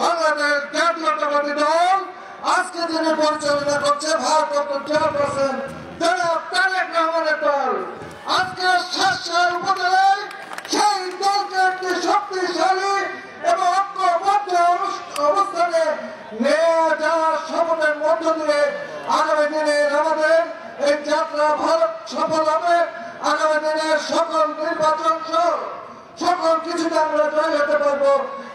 বাংলাদেশ জাতীয়তাবাদী দল আজকে যিনি পরিচালনা করছে ভারপ্রাপ্ত চেয়ারপারসন জনাব তারেক রহমানের দল। আজকে শাসন উপজেলায় সেই দলকে একটি শক্তিশালী এবং ঐক্যবদ্ধ অবস্থানে নিয়ে যাওয়ার শপথের মধ্য দিয়ে আগামী দিনে আমাদের এই যাত্রা ভারত সফল হবে। আগামী দিনের সকল নির্বাচন সকল কিছুতে আমরা জয় হতে পারবো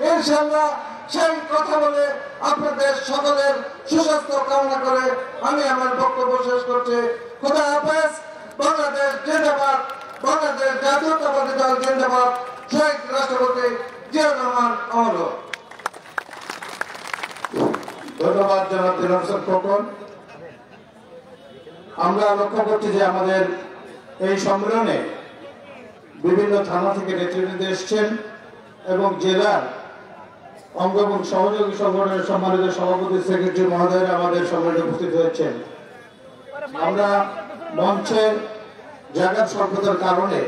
ইনশাল্লাহ। সেই কথা বলে আপনাদের সকলের সুস্বাস্থ্য কামনা করে আমি আমার বক্তব্য শেষ করছি। খোদা হাফেজ। বাংলাদেশ জিন্দাবাদ। বাংলাদেশ জাতীয়তাবাদী দল জিন্দাবাদ। শহীদ রাষ্ট্রপতি জিয়াউর রহমান অমর। ধন্যবাদ জনাব দিলওয়ার হোসেন খোকন। আমরা লক্ষ্য করছি যে আমাদের এই সম্মেলনে বিভিন্ন থানা থেকে নেতৃবৃন্দ এসছেন এবং জেলার অঙ্গ এবং সহযোগী সংগঠনের সম্মানিত সভাপতি সেক্রেটারি মহোদয়রা আমাদের সম্মেলনে উপস্থিত হয়েছেন। আমরা মঞ্চের জায়গার স্বল্পতার কারণে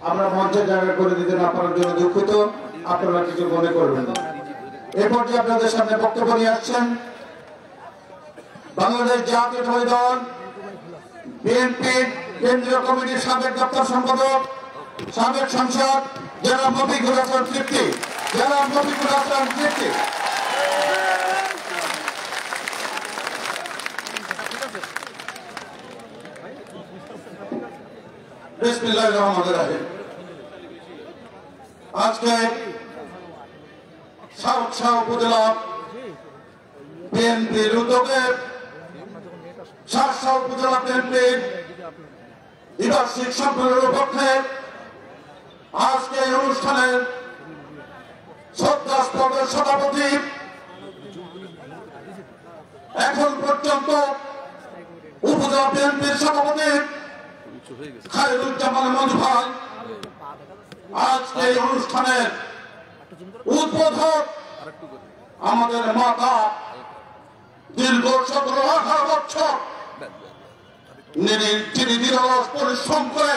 আমরা মঞ্চের জায়গা করে দিতে না পারার জন্য দুঃখিত, আপনারা কিছু মনে করবেন না। এ পর্যায়ে আপনাদের সামনে বক্তব্য নিয়ে আসছেন বাংলাদেশ জাতীয়তাবাদী দল বিএনপির কেন্দ্রীয় কমিটির সাবেক দপ্তর সম্পাদক সাবেক সাংসদ জনাব মফিকুল হাসান তৃপ্তি। জনাব মফিকুল হাসান তৃপ্তি। বিসমিল্লাহির রহমানির রহিম। আজকে সাউথ উপজেলা বিএনপির উদ্যোগে সাতশা উপজেলা বিএনপির দ্বিবার্ষিক সম্মেলনের পক্ষে আজকে এই অনুষ্ঠানের শ্রদ্ধাস্পদের সভাপতি এখন পর্যন্ত উপজেলা বিএনপির সভাপতি খায়রুজ্জামান মঞ্জু ভাই, আজকে এই অনুষ্ঠানের উদ্বোধক আমাদের মাতা দীর্ঘ 17-18 বছর তিনি নিরলস পরিশ্রম করে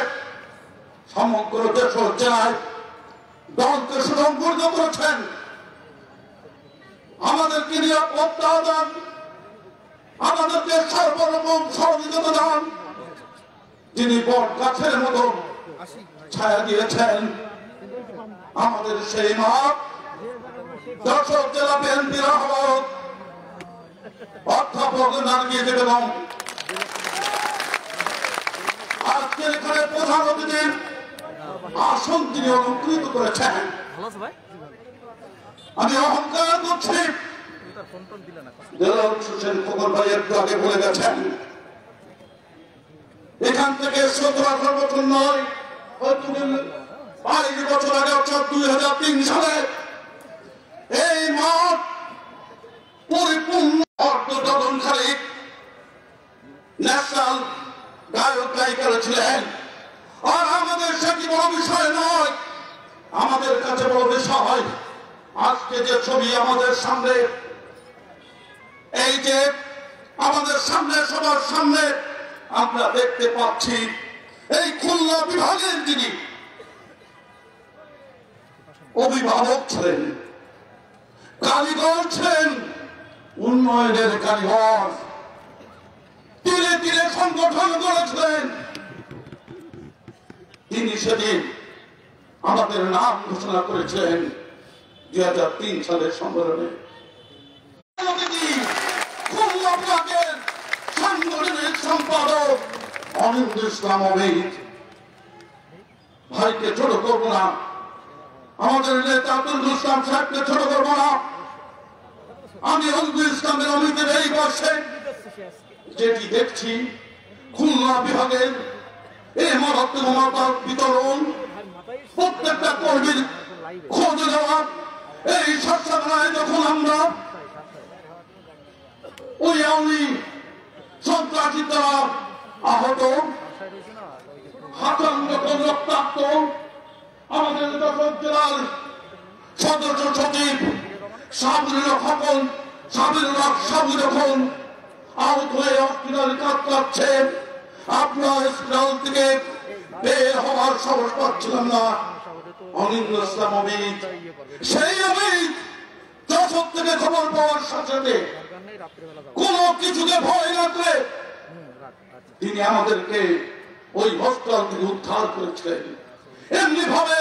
সমগ্র দেশ জেলায় দলকে সুসংগঠিত করেছেন। আমাদেরকে নিরাপত্তা দান, আমাদেরকে সর্বরকম সহযোগিতা দান। তিনি বট গাছের মতো ছায়া দিয়েছেন। আমাদের সেই মা যশোর জেলা বিএনপির আহ্বায়ক অধ্যাপক নারগিস বেগম আজকে এখানে প্রধান অতিথির আসন তিনি অলঙ্কৃত করেছেন। আমি অহংকার করছি, দেলোয়ার হোসেন খোকন ভাই একটু আগে বলে গেছেন, এখান থেকে 17-18 বছর নয়, 22 বছর আগে অর্থাৎ 2003 সালে এই মাঠ পরিপূর্ণ অর্থগঠনকারী ন্যাশনাল গায়ক গায়িকারা ছিলেন। আর আমাদের সেটি বড় বিষয় নয়, আমাদের কাছে বড় বিষয় আজকে যে ছবি আমাদের সামনে, এই যে আমাদের সামনে সবার সামনে আমরা দেখতে পাচ্ছি, এই খুলনা বিভাগের যিনি অভিভাবক ছিলেন, কারিগর ছিলেন, উন্নয়নের কারিগর, তীরে তীরে সংগঠন করেছিলেন, তিনি সেদিন আমাদের নাম ঘোষণা করেছিলেন 2003 সালের সম্মেলনে। খুলনা বিভাগের সাংগঠনিক সম্পাদক অনিন্দ ইসলাম অমিত ভাইকে ছোট করবো না, আমাদের নেতা আব্দুল ইসলাম সাহেবকে ছোট করবো না। আমি অনিন্দ ইসলামের অমিতের এই বর্ষে যেটি দেখছি, খুলনা বিভাগের এই মারাত্মক বিতরণ, প্রত্যেকটা কর্মীর খোঁজ দেওয়া, এই স্বচ্ছতায় যখন আমরা ওই আওয়ামী সন্ত্রাসী দ্বারা আহত, রক্তাক্ত আমাদের যশোর জেলার সদস্য সচিব সাবিরুল হক সাবু যখন আহত হয়ে হসপিটাল কাজ করছে, আপনার হসপিটাল থেকে বের হওয়ার সাহস পাচ্ছিলাম না। অনিন্দ ইসলাম অমিত, সেই অমিত যশোর থেকে খবর পাওয়ার সাথে কোন কিছুকে ভয় না করে তিনি আমাদেরকে ওই হসপিটাল থেকে উদ্ধার করেছিলেন। এমনি ভাবে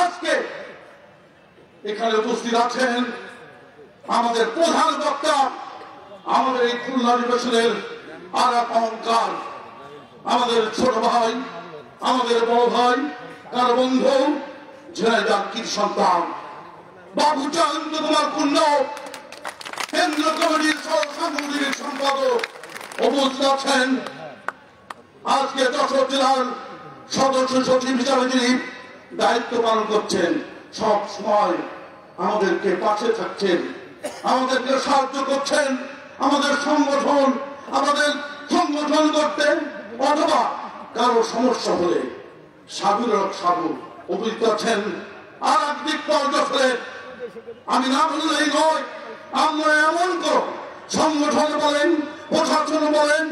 আজকে এখানে উপস্থিত আছেন আমাদের প্রধান বক্তা, আমাদের এই খুলনা অধিবেশনের আর এক অহংকার, আমাদের ছোট ভাই, আমাদের বড় ভাই, কার বন্ধু, ঝিনাইদহ সন্তান বাবু চন্দ্র কুমার কুন্ড, কেন্দ্র কমিটির সাংগঠনিক সম্পাদক উপস্থিত আছেন। আজকে যশোর জেলার সদস্য সচিব হিসাবে যিনি দায়িত্ব পালন করছেন, সব সময় আমাদেরকে পাশে থাকছেন, আমাদেরকে সাহায্য করছেন, আমাদের সংগঠন করতে অথবা কারো সমস্যা হলে সাধু উপস্থিত আছেন। আর একদিক যশোরের আমি না বললেই নয়, আমরা এমন কোন সংগঠন বলেন, প্রশাসন বলেন,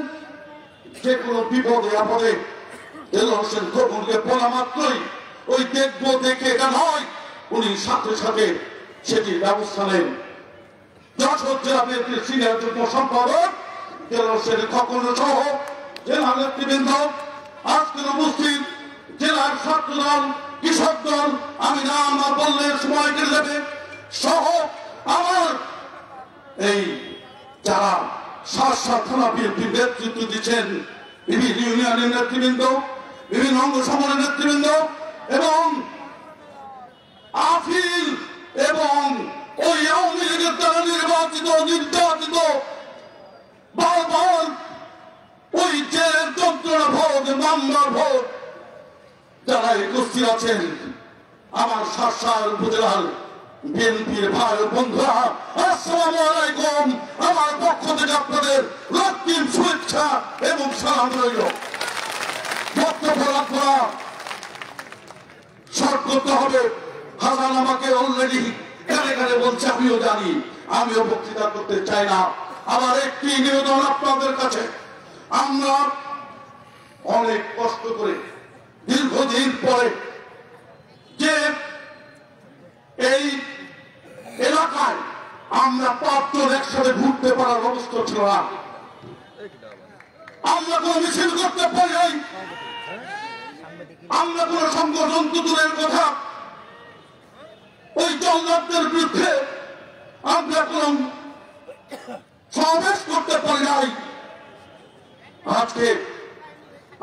যে কোনো বিপদে আপদে দেলোয়ার হোসেন খোকনকে বলা মাত্রই ওই দেখবো দেখে এটা নয়, উনি সাথে সাথে সেটির ব্যবস্থা নেন। যশোর জেলা বিএনপির সিনিয়র যুগ্ম সম্পাদক দেলোয়ার হোসেন খোকন সহ জেলা নেতৃবৃন্দ, আজকের উপস্থিত জেলার ছাত্রদল, কৃষক দল, আমি না আমার বললে সময় কেটে যাবে, সহ আমার এই যারা শাসক থানা বিএনপির নেতৃত্ব দিচ্ছেন, বিভিন্ন ইউনিয়নের নেতৃবৃন্দ, বিভিন্ন অঙ্গ সমরের নেতৃবৃন্দ এবং আফিল এবং ওই আওয়ামী লীগের দ্বারা নির্যাতিত বারবার ওই জেলের যন্ত্রণা ভোগ, মামলার ভোগ যারা উপস্থিত আছেন, আমার শাসার উপজেলার বিএনপির ভাই বন্ধুরা, আসসালামু আলাইকুম। আমার পক্ষ থেকে আপনাদের রক্তিম শুভেচ্ছা এবং সালাম রইল। বক্তব্য রাখা শর্ট করতে হবে। হাসান আমাকে অলরেডি গানে গানে বলছে, আমিও জানি, আমিও বক্তৃতা করতে চাই না। আমার একটি নিবেদন আপনাদের কাছে, আমরা অনেক কষ্ট করে দীর্ঘদিন পরে যে এই এলাকায় আমরা 5 জন একসাথে ঘুরতে পারার অবস্থা ছিল না, আমরা কোন মিছিল করতে পারি নাই, আমরা কোন সংগঠন তো দূরের কথা, ওই জল্লাদদের বিরুদ্ধে আমরা কোন সমাবেশ করতে পারি নাই। আজকে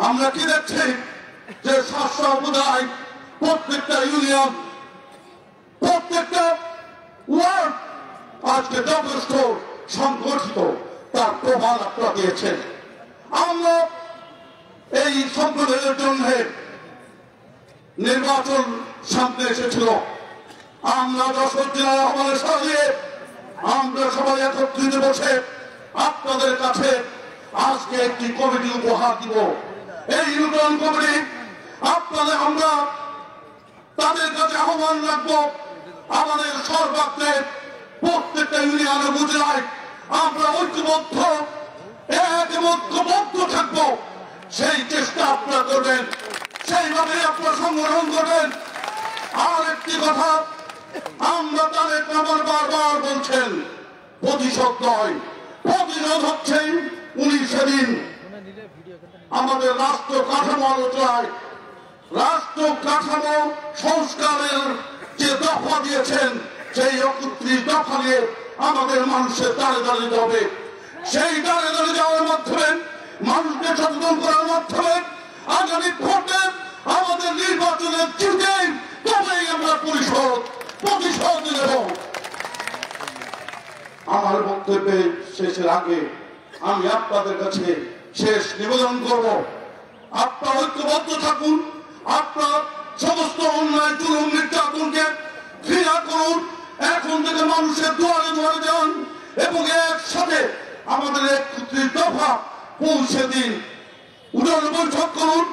আমরা কি দেখছি যে শাসক উপজেলায় প্রত্যেকটা ইউনিয়ন, প্রত্যেকটা ওয়ার্ড আজকে যথেষ্ট সংগঠিত, তার প্রমাণ আপনারা দিয়েছেন। আমরা এই সংগঠনের জন্য নির্বাচন সামনে এসেছিল, আমরা যশোর জেলার আমাদের সাজিয়ে আমরা সবাই একত্রিত বসে আপনাদের কাছে আজকে একটি কমিটি উপহার দিব। এই ইউনিয়ন কমিটি আপনাদের আমরা তাদের কাছে আহ্বান রাখবো, আমাদের সর্বাগ্রে প্রত্যেকটা ইউনিয়নে উপজেলায় আমরা ঐক্যবদ্ধ থাকবো, সেই চেষ্টা আপনারা করবেন, সেইভাবে আপনারা সংগঠন করবেন। আর একটি কথা, আমরা তাদের আমার বারবার বলছেন, প্রতিশোধ নয়, প্রতিশোধ হচ্ছে উনি সেদিন আমাদের রাষ্ট্র কাঠামো আলোচনায়, রাষ্ট্র কাঠামো সংস্কারের যে দফা দিয়েছেন, সেই 31 দফা নিয়ে আমাদের মানুষের দ্বারে দ্বারে যাবে। সেই দ্বারে দ্বারে যাওয়ার মাধ্যমে, মানুষকে সচেতন করার মাধ্যমে আগামী ভোটে আমাদের নির্বাচনের জিতে তবেই আমরা প্রতিশোধ নেব। আমার বক্তব্যের শেষের আগে আমি আপনাদের কাছে শেষ নিবেদন করব, আপনারা ঐক্যবদ্ধ থাকুন, আপনার সমস্ত অন্যায় জুলুম নির্যাতনকে ঘৃণা করুন, এখন থেকে মানুষের দুয়ারে দুয়ারে যান এবং একসাথে আমাদের 31 দফা পৌঁছে দিন। উঠান বৈঠক করুন,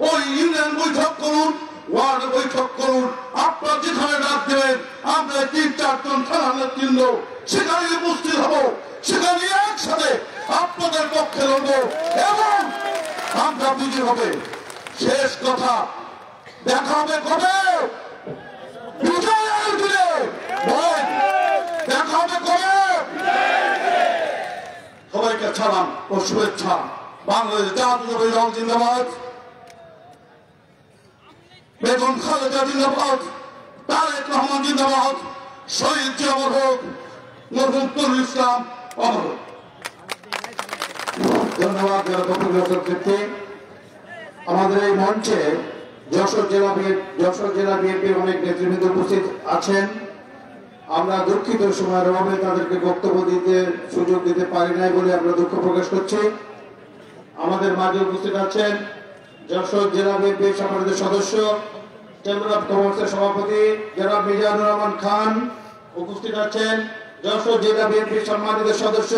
ওই ইউনিয়ন বৈঠক করুন, ওয়ার্ড বৈঠক করুন, আপনার যেখানে ডাক দেবেন আমরা 3-4 জন থানা নেতৃবৃন্দ সেখানে উপস্থিত হব, সেখানে একসাথে আপনাদের পক্ষে লড়ব এবং আমরা বিজয়ী হবে। শেষ কথা, দেখা হবে কবে? বিজয়ের দিনে। দেখা হবে কবে? সবাইকে সালাম ও শুভেচ্ছা। বাংলাদেশ জাতীয়তাবাদী দল জিন্দাবাদ, বেগম খালেদা জিন্দাবাদ, তারেক রহমান জিন্দাবাদ, শহীদ অমর হোক, মরহুম নুরুল ইসলাম অমর হোক। ধন্যবাদ কর্তৃত্বে। আমাদের এই মঞ্চে যশোর জেলা বিএনপির অনেক নেতৃবৃন্দ উপস্থিত আছেন। আমরা দুঃখিত সময়ের অভাবে তাদেরকে বক্তব্য দিতে সুযোগ দিতে পারি নাই বলে আমরা দুঃখ প্রকাশ করছি। আমাদের মাঝে উপস্থিত আছেন যশোর জেলা বিএনপির সম্মানিত সদস্য, চেম্বার অব কমার্সের সভাপতি জনাব মিজানুর রহমান খান। উপস্থিত আছেন যশোর জেলা বিএনপির সম্মানিত সদস্য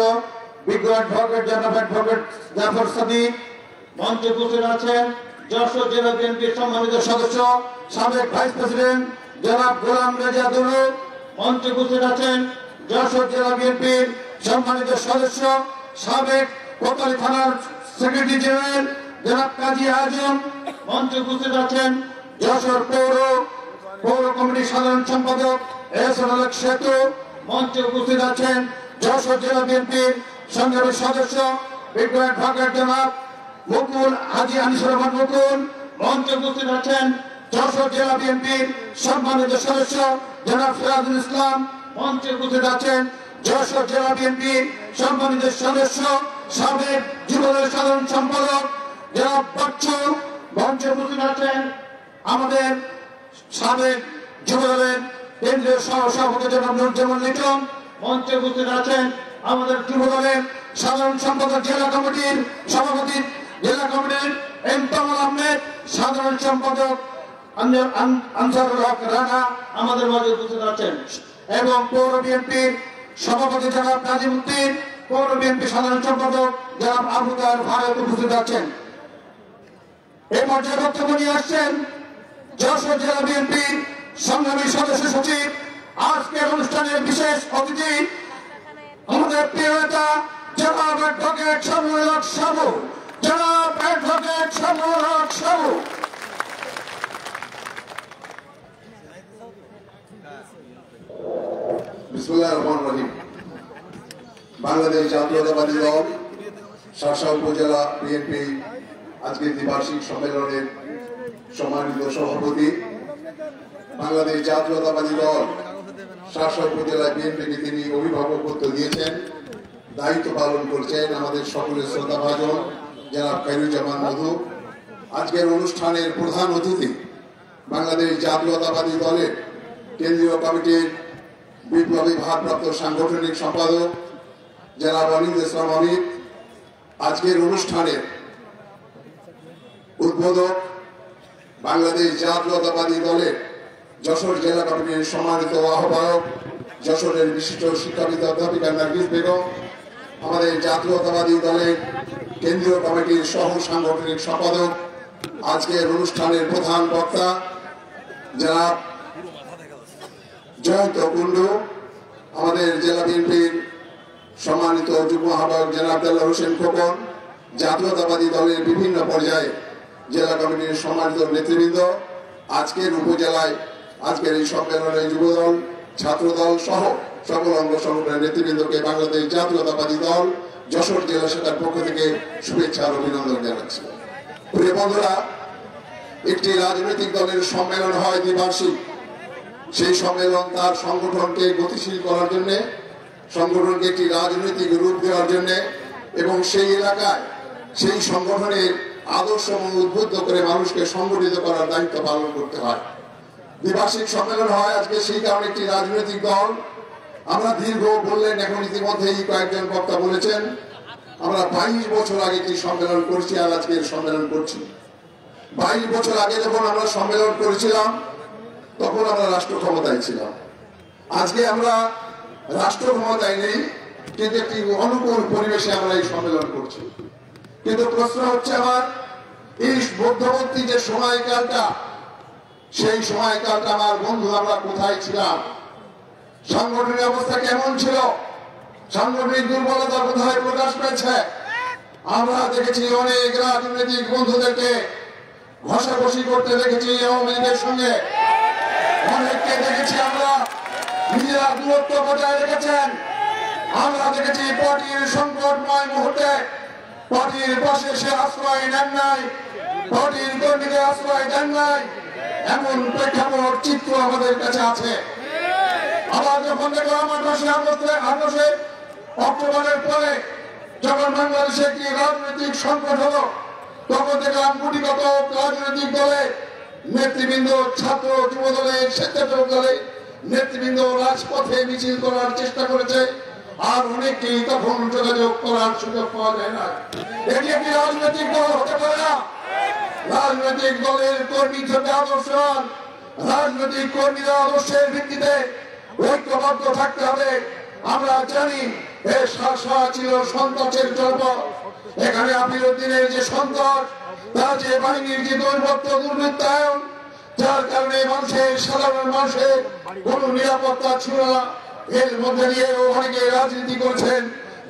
বিজ্ঞ অ্যাডভোকেট জনাব অ্যাডভোকেট জাফর সাদিক। মঞ্চে উপস্থিত আছেন যশোর জেলা বিএনপির সম্মানিত সদস্য সাবেক ভাইস প্রেসিডেন্ট জনাব গোলাম রেজা দুলু। মঞ্চে উপস্থিত আছেন যশোর জেলা বিএনপির সম্মানিত সদস্য সাবেক কোতোয়ালি থানার সেক্রেটারি জেনারেল জনাব কাজী আজম। মঞ্চে উপস্থিত আছেন যশোর পৌর কমিটির সাধারণ সম্পাদক এহসান আলম সেতু। মঞ্চে উপস্থিত আছেন যশোর জেলা বিএনপির সংগ্রামী সদস্য বিজ্ঞ অ্যাডভোকেট জনাব মুকুল হাজী আনিসুর রহমান মুকুল। মঞ্চে উপস্থিত আছেন যশোর জেলা বিএনপির সম্মানিত সদস্য জনাব সিরাজুল ইসলাম। মঞ্চে উপস্থিত আছেন যশোর জেলা বিএনপির সম্মানিত সদস্য সাবেক যুবদলের সাধারণ সম্পাদক জনাব বাচ্চু। মঞ্চে উপস্থিত আছেন আমাদের সাবেক যুবদলের কেন্দ্রীয় সভাপতি জনাব নুরুজ্জামান লিটন। মঞ্চে উপস্থিত আছেন আমাদের যুবদলের সাধারণ সম্পাদক জেলা কমিটির সভাপতি জেলা কমিটির এম কামাল আহমেদ, সাধারণ সম্পাদক আনসারুল হক রানা আমাদের মাঝে উপস্থিত আছেন, এবং পৌর বিএনপির সভাপতি জনাব নাজিমউদ্দিন, পৌর বিএনপি সাধারণ সম্পাদক জনাব আবু তাহের ভারত উপস্থিত আছেন। এই পর্যায়ে বক্তব্য নিয়ে আসছেন যশোর জেলা বিএনপির সংগ্রামী সদস্য সচিব, আজকের অনুষ্ঠানের বিশেষ অতিথি আমাদের প্রিয় নেতা জনাব অ্যাডভোকেট শামীমুল হক সাবু। জনাব অ্যাডভোকেট শামীমুল হক সাবু। বিসমিল্লাহির রহমানির রহিম। বাংলাদেশ জাতীয়তাবাদী দল শাসা উপজেলা বিএনপি আজকের দ্বিবার্ষিক সম্মেলনের সম্মানিত সভাপতি, বাংলাদেশ জাতীয়তাবাদী দল শাসা উপজেলা বিএনপিকে তিনি অভিভাবকত্ব দিয়েছেন, দায়িত্ব পালন করছেন আমাদের সকলের শ্রদ্ধাভাজন জনাব খায়রুজ্জামান মধু। আজকের অনুষ্ঠানের প্রধান অতিথি বাংলাদেশ জাতীয়তাবাদী দলের কেন্দ্রীয় কমিটির বিপ্লবী ভারপ্রাপ্ত সাংগঠনিক সম্পাদক জনাব অনিল ইসলাম অমিত। আজকের অনুষ্ঠানের উদ্বোধক বাংলাদেশ জাতীয়তাবাদী দলের যশোর জেলা কমিটির সম্মানিত আহ্বায়ক যশোরের বিশিষ্ট শিক্ষাবিদ অধ্যাপিকা নার্গিস বেগম, আমাদের জাতীয়তাবাদী দলের কেন্দ্রীয় কমিটির সহ সাংগঠনিক সম্পাদক, আজকের অনুষ্ঠানের প্রধান বক্তা জনাব জয়ন্ত কুন্ডু, আমাদের জেলা বিএনপির সম্মানিত যুগ্ম আহ্বায়ক জনাব দেলোয়ার হোসেন খোকন, জাতীয়তাবাদী দলের বিভিন্ন পর্যায়ে জেলা কমিটির সম্মানিত নেতৃবৃন্দ, আজকের উপজেলায় আজকের এই সম্মেলনে যুবদল ছাত্রদল সহ সকল অঙ্গ সংগঠনের নেতৃবৃন্দকে বাংলাদেশ জাতীয়তাবাদী দল যশোর জেলা শাখার পক্ষ থেকে শুভেচ্ছা আর অভিনন্দন জানাচ্ছি। প্রিয় বন্ধুরা, একটি রাজনৈতিক দলের সম্মেলন হয় দ্বিবার্ষিক। সেই সম্মেলন তার সংগঠনকে গতিশীল করার জন্য, সংগঠনকে একটি রাজনৈতিক রূপ দেওয়ার জন্য এবং সেই এলাকায় সেই সংগঠনের আদর্শ উদ্বুদ্ধ করে মানুষকে সংগঠিত করার দায়িত্ব পালন করতে হয়। দ্বিবার্ষিক সম্মেলন হয় আজকে সেই কারণে একটি রাজনৈতিক দল। আমরা দীর্ঘ বললেন, এখন ইতিমধ্যেই কয়েকজন বক্তা বলেছেন, আমরা 22 বছর আগে একটি সম্মেলন করছি আর আজকে সম্মেলন করছি। 22 বছর আগে যখন আমরা সম্মেলন করেছিলাম তখন আমরা রাষ্ট্র ক্ষমতায় ছিলাম। আজকে আমরা রাষ্ট্র ক্ষমতায় নেই, কিন্তু একটি অনুকূল পরিবেশে আমরা এই সম্মেলন করছি। কিন্তু প্রশ্ন হচ্ছে আমার, এই মধ্যবর্তী যে সময়কালটা, সেই সময়কালটা আমার বন্ধু আমরা কোথায় ছিলাম? সাংগঠনিক অবস্থা কেমন ছিল? সাংগঠনিক দুর্বলতা কোথায় প্রকাশ পেয়েছে? আমরা দেখেছি অনেক রাজনৈতিক বন্ধুদেরকে ঘষাঘষি করতে দেখেছি আওয়ামী লীগের সঙ্গে, অনেককে দেখেছি আমরা নিজেরা দূরত্ব বজায় রেখেছেন। আমরা দেখেছি পার্টির সংকটময় মুহূর্তে পার্টির পাশে সে আশ্রয় নেন নাই, পার্টির কর্মীদের আশ্রয় দেন নাই, এমন প্রেক্ষাপট চিত্র আমাদের কাছে আছে। আবার যখন দেখলাম আমার পাশে আগস্টে অক্টোবরের পরে যখন বাংলাদেশে একটি রাজনৈতিক সংকট হলো, তখন দেখলাম গুটিগত রাজনৈতিক দলের নেতৃবৃন্দ, ছাত্র যুব দলের, স্বেচ্ছাসেবক দলের নেতৃবৃন্দ রাজপথে মিছিল করার চেষ্টা করেছে, আর অনেককেই তখন যোগাযোগ করার সুযোগ পাওয়া যায় না। এটি একটি রাজনৈতিক দল হতে পারে না। রাজনৈতিক দলের কর্মী থেকে আদর্শবান, রাজনৈতিক কর্মীরা আদর্শের ভিত্তিতে ঐক্যবদ্ধ থাকতে হবে। আমরা জানি এই শাসা ছিল সন্ত্রাসের জনপদ। এখানে আমিরুদ্দিনের যে সন্ত্রাস, তার যে বাহিনীর যে দৈবত্য দুর্বৃত্তায়ন, যার কারণে মানুষের, সাধারণ মানুষের কোন নিরাপত্তা ছিল না। এর মধ্যে দিয়েও অনেকে রাজনীতি করছেন।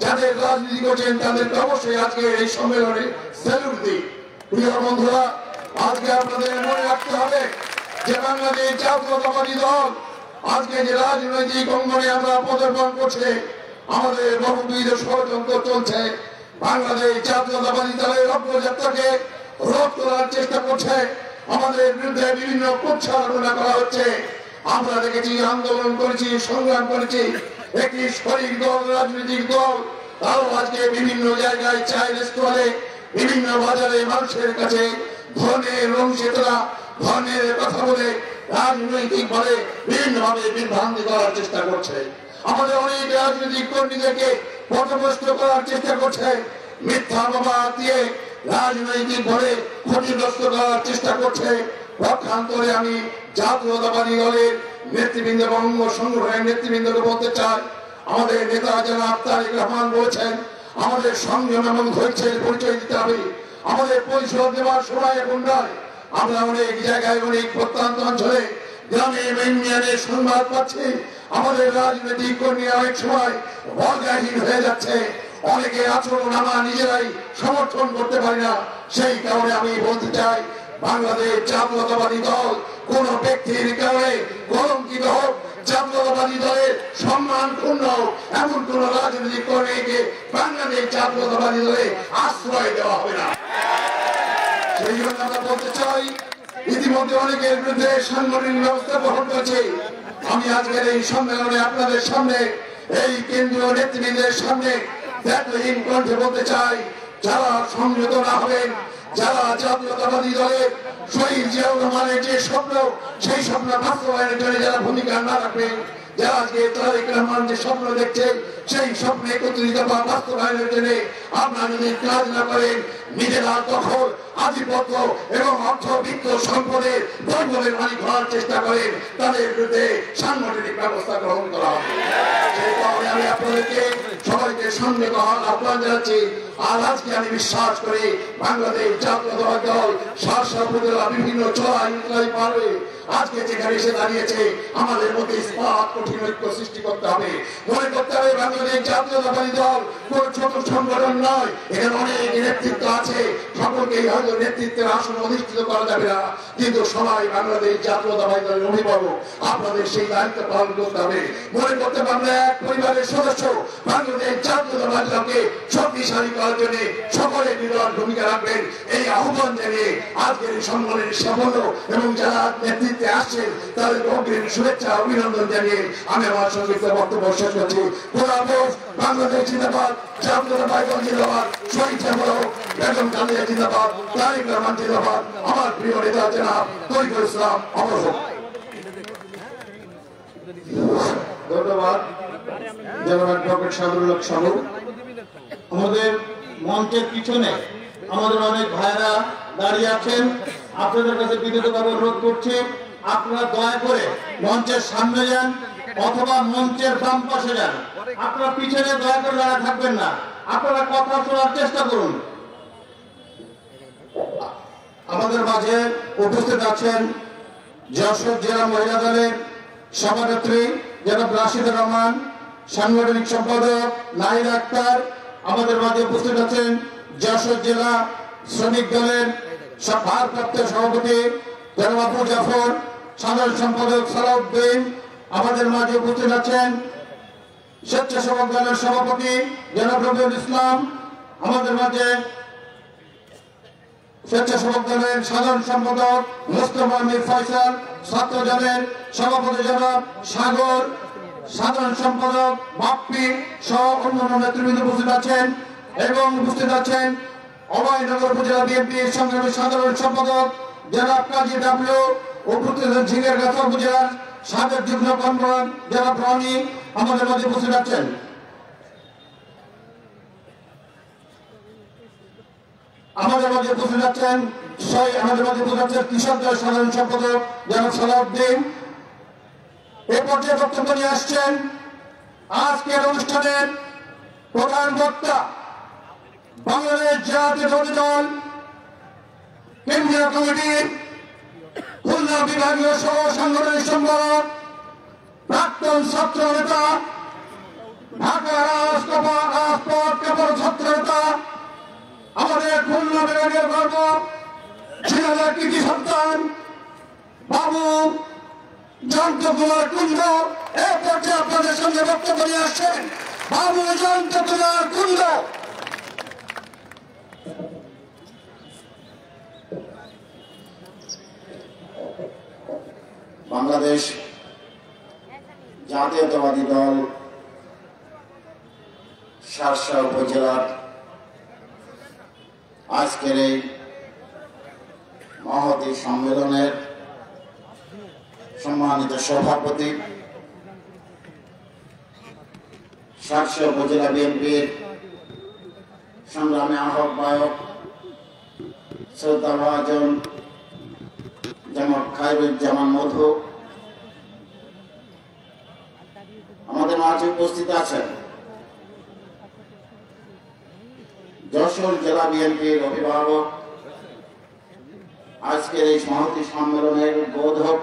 যাদের রাজনীতি করছেন তাদেরকে অবশ্যই আজকে এই সম্মেলনে স্যালুট দিই। প্রিয় বন্ধুরা, আজকে আপনাদের মনে রাখতে হবে যে বাংলাদেশ জাতীয়তাবাদী দল আজকে যে রাজনৈতিক অঙ্গনে আমরা পদার্পণ করছে, আমাদের বহুবিধ ষড়যন্ত্র চলছে। বাংলাদেশ জাতীয়তাবাদী দলের অগ্রযাত্রাকে রোধ করার চেষ্টা করছে, আমাদের বিরুদ্ধে বিভিন্ন কুৎসারণা করা হচ্ছে। আমরা দেখেছি, আন্দোলন করেছি, সংগ্রাম করেছি, একটি শরিক দল, রাজনৈতিক দল তারাও আজকে বিভিন্ন জায়গায় চায় রেস্টুরেন্টে, বিভিন্ন বাজারে মানুষের কাছে ধর্মের অংশীদারা, ধর্মের কথা বলে রাজনৈতিক ভাবে বিভিন্ন ভাবে বিভ্রান্তি করার চেষ্টা করছে। আমাদের অনেক রাজনৈতিক কর্মীদেরকে পথভ্রষ্ট করার চেষ্টা করছে, মিথ্যা অপবাদ দিয়ে রাজনৈতিক ভাবে ক্ষতিগ্রস্ত করার চেষ্টা করছে। পক্ষান্তরে আমি জাতীয়তাবাদী দলের নেতৃবৃন্দ এবং অঙ্গ সংগঠনের নেতৃবৃন্দকে বলতে চাই, আমাদের নেতা জনাব তারেক রহমান বলেছেন আমাদের সংযম এবং ধৈর্যের পরিচয় দিতে হবে। আমাদের পরিষদ দেওয়ার সময় এখন নয়। আমরা অনেক জায়গায়, অনেক প্রত্যন্ত অঞ্চলে, গ্রামে, ইউনিয়নে সংবাদ পাচ্ছি আমাদের রাজনৈতিক কর্মীরা অনেক সময় বর্গাহীন হয়ে যাচ্ছে। অনেকে আচরণ আমরা নিজেরাই সমর্থন করতে পারি না। সেই কারণে আমি বলতে চাই, বাংলাদেশ জাতীয়তাবাদী দল কোন ব্যক্তির কারণে কলঙ্কিত হোক, জাতীয়তাবাদী দলের সম্মান ক্ষুণ্ণ এমন কোন রাজনৈতিক কর্মীকে বাংলাদেশ জাতীয়তাবাদী দলে আশ্রয় দেওয়া হবে না। সেই জন্য আমরা বলতে চাই, ইতিমধ্যে অনেকের বিরুদ্ধে সাংগঠনিক ব্যবস্থা গ্রহণ করেছে। আমি আজকের এই সম্মেলনে আপনাদের সামনে, এই কেন্দ্রীয় নেতৃবৃন্দের সামনে ব্যক্তহীন কণ্ঠে বলতে চাই, যারা সংযত না হবেন, যারা জাতীয়তাবাদী দলের শহীদ জিয়াউর রহমানের যে স্বপ্ন, সেই স্বপ্ন বাস্তবায়নের জন্য যারা ভূমিকা না রাখবেন, যারা আজকে তারেক রহমান যে স্বপ্ন দেখছে সেই স্বপ্নে একত্রিত বা বাস্তবায়নের জন্য আপনারা যদি কাজ না করেন, নিজেরা দখল, আধিপত্য এবং অর্থবিত্ত সম্পদের দখলের মালিক হওয়ার চেষ্টা করেন, তাদের বিরুদ্ধে সাংগঠনিক ব্যবস্থা গ্রহণ করা হবে। সেই কারণে আমি আপনাদেরকে সবাইকে সঙ্গে আহ্বান জানাচ্ছি। আর আজকে আমি বিশ্বাস করি বাংলাদেশ জাতীয়তাবাদী দল শাসা উপজেলা বিভিন্ন চড়াই পারবে। আজকে যেখানে এসে দাঁড়িয়েছে, আমাদের মধ্যে ইস্পাত কঠিন ঐক্য সৃষ্টি করতে হবে। মনে করতে হবে বাংলাদেশ জাতীয়তাবাদী দল কোন ছোট সংগঠন নয়, এখানে অনেক নেতৃত্ব আছে। সকলকে হয়তো নেতৃত্বের আসন অধিষ্ঠিত করা যাবে না, কিন্তু সবাই বাংলাদেশ জাতীয়তাবাদী দলের অভিভাবক। আপনাদের সেই দায়িত্ব পালন করতে হবে। মনে করতে হবে আমরা এক পরিবারের সদস্য। বাংলাদেশ জাতীয়তাবাদী দলকে শক্তিশালী করার জন্য সকলে বিরাট ভূমিকা রাখবেন, এই আহ্বান জানিয়ে আজকের এই সম্মেলনের সাফল্য এবং যারা নেতৃত্বে আসছেন তাদের অগ্রিম শুভেচ্ছা অভিনন্দন জানিয়ে আমি আমার সংক্ষিপ্ত বক্তব্য শেষ করছি। বাংলাদেশ জিন্দাবাদ, জাতীয়তাবাদী দল জিন্দাবাদ, শহীদ বেগম খালেদা জিন্দাবাদ, তারেক রহমান জিন্দাবাদ, আমার প্রিয় নেতা জনাব তরিকুল ইসলাম অমর হোক। ধন্যবাদ জনাব ডক্টর সাদুল হক সাহু। আমাদের মঞ্চের পিছনে আমাদের অনেক ভাইরা দাঁড়িয়ে আছেন, আপনাদের কাছে বিনীতভাবে অনুরোধ করছি আপনারা দয়া করে মঞ্চের সামনে যান অথবা মঞ্চের বাম পাশে যান। আপনারা পিছনে দয়া করে দাঁড়া থাকবেন না, আপনারা কথা শোনার চেষ্টা করুন। আমাদের মাঝে উপস্থিত আছেন যশোর জেলা মহিলা দলের সভানেত্রী জনাব রাশিদা রহমান, সাংগঠনিক সম্পাদক নাহিদ আক্তার। আমাদের মাঝে উপস্থিত আছেন যশোর জেলা শ্রমিক দলের ভারপ্রাপ্ত সভাপতি জনাব আবু জাফর, সাধারণ সম্পাদক সালাউদ্দিন। আমাদের মাঝে উপস্থিত আছেন স্বেচ্ছাসেবক দলের সভাপতি জনাব রবিউল ইসলাম, আমাদের মাঝে স্বেচ্ছাসেবক দলের সাধারণ সম্পাদক মোস্তফা মীর ফয়সাল, ছাত্র দলের সভাপতি জনাব সাগর, সাধারণ সম্পাদক বাপ্পি সহ অন্যান্য নেতৃবৃন্দ উপস্থিত আছেন এবং উপস্থিত আছেন অভয়নগর উপজেলা বিএনপির সংগ্রামী সাধারণ সম্পাদক জনাব কাজী ডাবলু, উপস্থিত আছেন ঝিঙ্গিরগাছা উপজেলার সাবেক যুগ্ম কনভেনর জনাব রনি আমাদের মাঝে উপস্থিত আছেন। আমাদের মাঝে উপস্থিত আছেন কৃষক দলের সাধারণ সম্পাদক জনাব সালাউদ্দিন। এ পর্যায়ে বক্তব্য নিয়ে আসছেন আজকের অনুষ্ঠানের প্রধান বক্তা, বাংলাদেশ জাতীয়তাবাদী দল কেন্দ্রীয় কমিটির খুলনা বিভাগীয় সহ সাংগঠনিক সম্পাদক, প্রাক্তন ছাত্র নেতা, ঢাকা রাজপথ কাপড় ছাত্র নেতা, আমাদের খুলনা বিভাগের গর্ব, ছেলেদের কৃতি সন্তান বাবু জয়ন্ত কুমার কুন্দ এ পর্যায়ে আপনাদের সঙ্গে বক্তব্য নিয়ে আসছেন বাবু জয়ন্ত কুমার কুন্দ। বাংলাদেশ জাতীয়তাবাদী দল শার্শা উপজেলার আজকের এই মহতী সম্মেলনের সম্মানিত সভাপতি, শার্শা উপজেলা বিএনপির সংগ্রামী আহ্বায়ক শ্রদ্ধাভাজন জনাব খায়রুজ্জামান মধু, আমাদের মাঝে উপস্থিত আছেন যশোর জেলা বিএনপির অভিভাবক, আজকের এই মহতী সম্মেলনের বোধক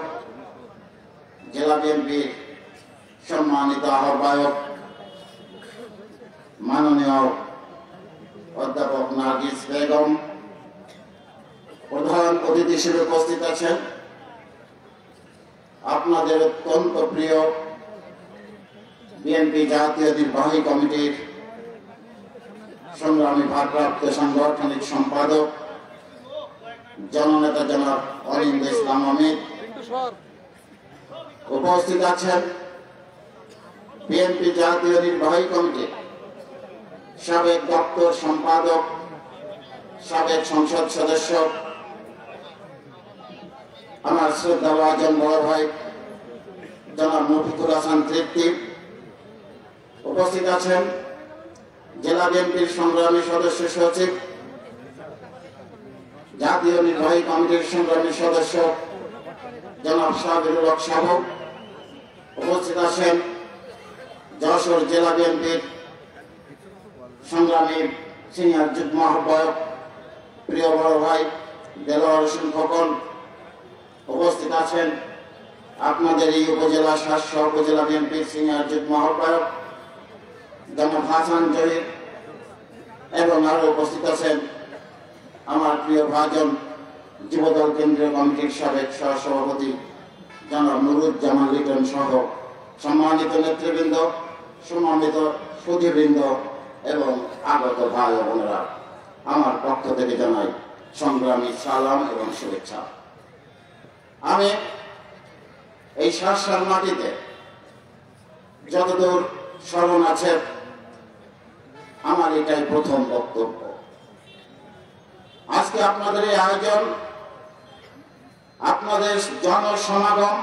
জেলা বিএনপির সম্মানিত আহ্বায়ক মাননীয় অধ্যাপক নার্গিস বেগম, প্রধান অতিথি হিসেবে উপস্থিত আছেন আপনাদের অত্যন্ত প্রিয় বিএনপি জাতীয় নির্বাহী কমিটির সংগ্রামী ভারপ্রাপ্ত সাংগঠনিক সম্পাদক জননেতা জনাব অরিন্দ ইসলাম অমিত, উপস্থিত আছেন বিএনপি জাতীয় নির্বাহী কমিটির সাবেক দপ্তর সম্পাদক, সাবেক সংসদ সদস্য আমার শ্রদ্ধাভাজন বড় ভাই জনাব মফিকুল হাসান তৃপ্তি, উপস্থিত আছেন জেলা বিএনপির সংগ্রামী সদস্য সচিব, জাতীয় নির্বাহী কমিটির সংগ্রামী সদস্য জনাব সাবিরুল হক সাবু, উপস্থিত আছেন যশোর জেলা বিএনপির সংগ্রামী সিনিয়র যুগ্ম আহ্বায়ক প্রিয় বড় ভাই দেলোয়ার হোসেন খোকন, উপস্থিত আছেন আপনাদের এই উপজেলা শার্শা উপজেলা বিএনপির সিনিয়র যুগ্ম আহ্বায়ক জনাব হাসান জহির, এবং আরো উপস্থিত আছেন আমার প্রিয় ভাজন যুবদল কেন্দ্রীয় কমিটির সাবেক সহসভাপতি জনাব নুরুজ্জামান লিটন সহ সম্মানিত নেতৃবৃন্দ, সম্মানিত সুধীবৃন্দ এবং আগত ভাই ও বোনেরা, আমার পক্ষ থেকে জানাই সংগ্রামী সালাম এবং শুভেচ্ছা। আমি এই শার্শার মাটিতে যতদূর স্মরণ আছে আমার এটাই প্রথম বক্তব্য। আজকে আপনাদের এই আয়োজন, আপনাদের জনসমাগম,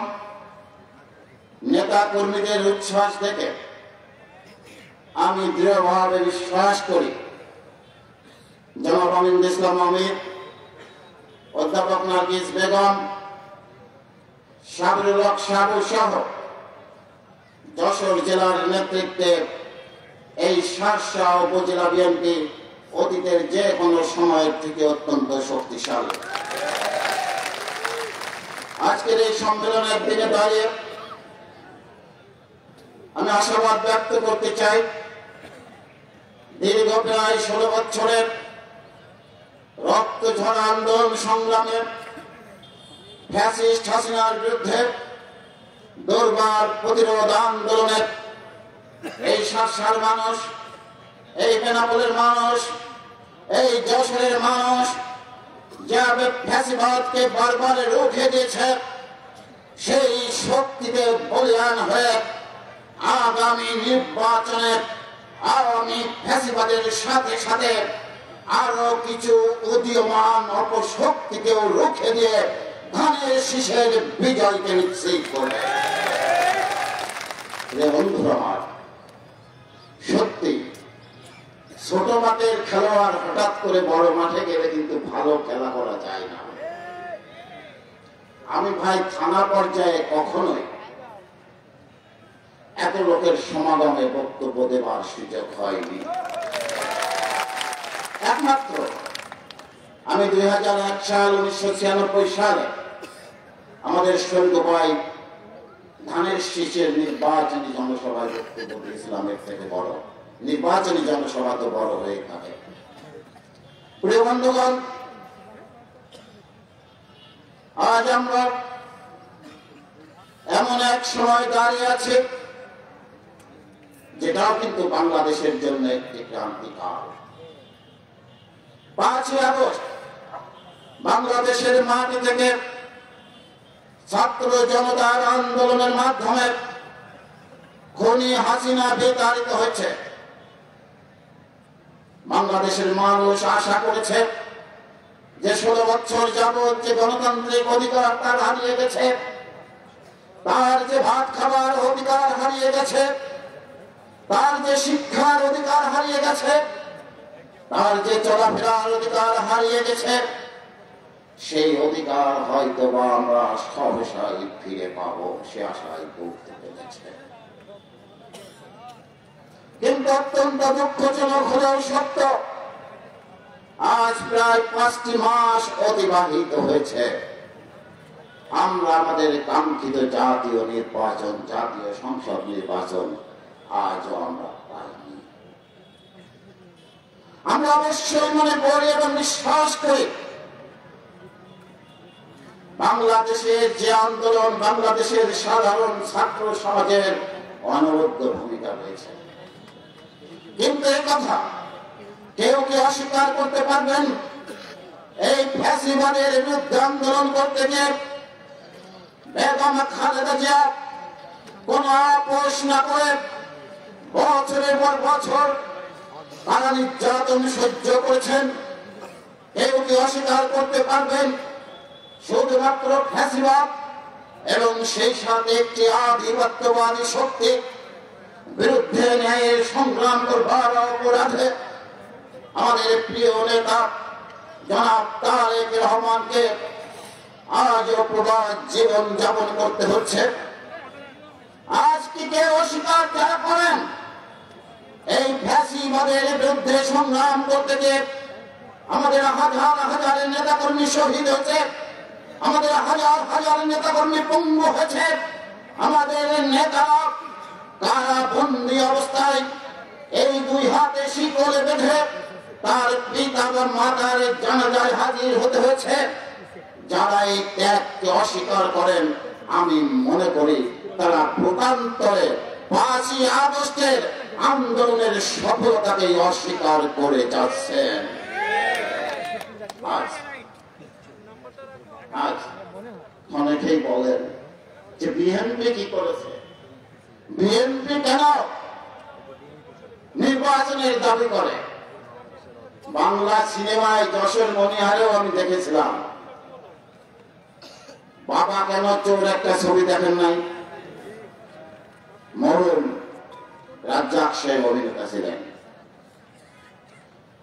নেতা কর্মীদের উচ্ছ্বাস দেখে আমি দৃঢ়ভাবে বিশ্বাস করি জনাব অরিন্দ ইসলাম অমিত, অধ্যাপক নার্গিস বেগম, সাবিরুল হক সাবু সহ যশোর জেলার নেতৃত্বে এই শার্শা উপজেলা বিএনপি অতীতের যে কোনো সময়ের থেকে অত্যন্ত শক্তিশালী। আজকের এই সম্মেলনের দিনে দাঁড়িয়ে আমি আশাবাদ ব্যক্ত করতে চাই, দীর্ঘ প্রায় 16 বছরের রক্ত ঝরা আন্দোলন সংগ্রামে ফ্যাসিস্ট হাসিনার বিরুদ্ধে দুর্বার প্রতিরোধ আন্দোলনের এই শাসার মানুষ, এই বেনাপোলের মানুষ, এই যশোরের মানুষ যেভাবে ফ্যাসিবাদকে বারবার রুখে দিয়েছে, সেই শক্তিতে বলিয়ান হয়ে আগামী নির্বাচনে আওয়ামী ফ্যাসিবাদের সাথে সাথে আরো কিছু উদীয়মান অপশক্তিকেও রুখে দিয়ে ধানের শীষের বিজয়কে নিশ্চিত করবে। বন্ধুরা আমার, সত্যি ছোট মাঠের খেলোয়াড় হঠাৎ করে বড় মাঠে গেলে কিন্তু ভালো খেলা করা যায় না। আমি ভাই থানা পর্যায়ে কখনোই এত লোকের সমাগমে বক্তব্য দেওয়ার সুযোগ হয়নি। একমাত্র আমি 2001 সাল 1996 সালে আমাদের শৈল ভাই ধানের শীষের নির্বাচনী জনসভায় বক্তব্য দিয়েছিলাম। এর থেকে বড় নির্বাচনী জনসভা তো বড় হয়ে থাকে। প্রিয় বন্ধুগণ, আজ আমরা এমন এক সময় দাঁড়িয়ে আছি যেটাও কিন্তু বাংলাদেশের জন্য একটি ক্রান্তিকাল। 5ই আগস্ট বাংলাদেশের মাটি থেকে ছাত্র জনতার আন্দোলনের মাধ্যমে খুনি হাসিনা বিতাড়িত হয়েছে। বাংলাদেশের মানুষ আশা করেছে যে 16 বছর যাবৎ যে গণতান্ত্রিক অধিকার তার হারিয়ে গেছে, তার যে ভাত খাবার অধিকার হারিয়ে গেছে, তার যে শিক্ষার অধিকার হারিয়ে গেছে, তার যে চলাফেরার অধিকার হারিয়ে গেছে, সেই অধিকার হয়তো বা আমরা সহসাই ফিরে পাবো, সে আশাই করতে পেরেছে। কিন্তু অত্যন্ত দুঃখজনক হলেও সত্য, আজ প্রায় 5টি মাস অতিবাহিত হয়েছে, আমরা আমাদের কাঙ্ক্ষিত জাতীয় নির্বাচন, জাতীয় সংসদ নির্বাচন আজও আমরা পাইনি। আমরা অবশ্যই মনে করি এবং বিশ্বাস করি বাংলাদেশের যে আন্দোলন, বাংলাদেশের সাধারণ ছাত্র সমাজের অনবদ্য ভূমিকা রয়েছে। কিন্তু এই কথা কেউ কি অস্বীকার করতে পারবেন? এই ফ্যাসিবাদের বিরুদ্ধে আন্দোলন করতে গিয়ে বেগম খালেদা জিয়া কোন আপোষ না করে বছরের পর বছর তারা নির্যাতন সহ্য করেছেন। কেউ কি অস্বীকার করতে পারবেন? শুধুমাত্র ফ্যাসিবাদ এবং সেই সাথে একটি আধিপত্যবাদী শক্তি বিরুদ্ধে ন্যায়ের সংগ্রাম করবার অপরাধে আমাদের প্রিয় নেতা জনাব তারেক রহমানকে আজও প্রবাদ জীবন যাপন করতে হচ্ছে। আজ কি কেউ অস্বীকার যারা করেন এই ফ্যাসিবাদের বিরুদ্ধে সংগ্রাম করতে গিয়ে আমাদের হাজার হাজার নেতাকর্মী শহীদ হয়েছে, আমাদের হাজার হাজার নেতাকর্মী পঙ্গু হয়েছে, আমাদের নেতারা কারাবন্দী অবস্থায় এই 2 হাতে শিকলে বেঁধে তার পিতা বা মাতার জানাজায় হাজির হতে হয়েছে। যারা এই ত্যাগকে অস্বীকার করেন, আমি মনে করি তারা ভোটান্তরে 5ই আগস্টের আন্দোলনের সফলতাকে অস্বীকার করে যাচ্ছেন। আজ অনেকেই বলেন যে বিএনপি কি করেছে, বিএনপি কেন নির্বাচনের দাবি করে? বাংলা সিনেমায় যশোর মনিহারেও আমি দেখেছিলাম। বাবা কেন চোর একটা ছবি দেখেন নাই? মরুন রাজ্জাক সাহেব অভিনেতা ছিলেন।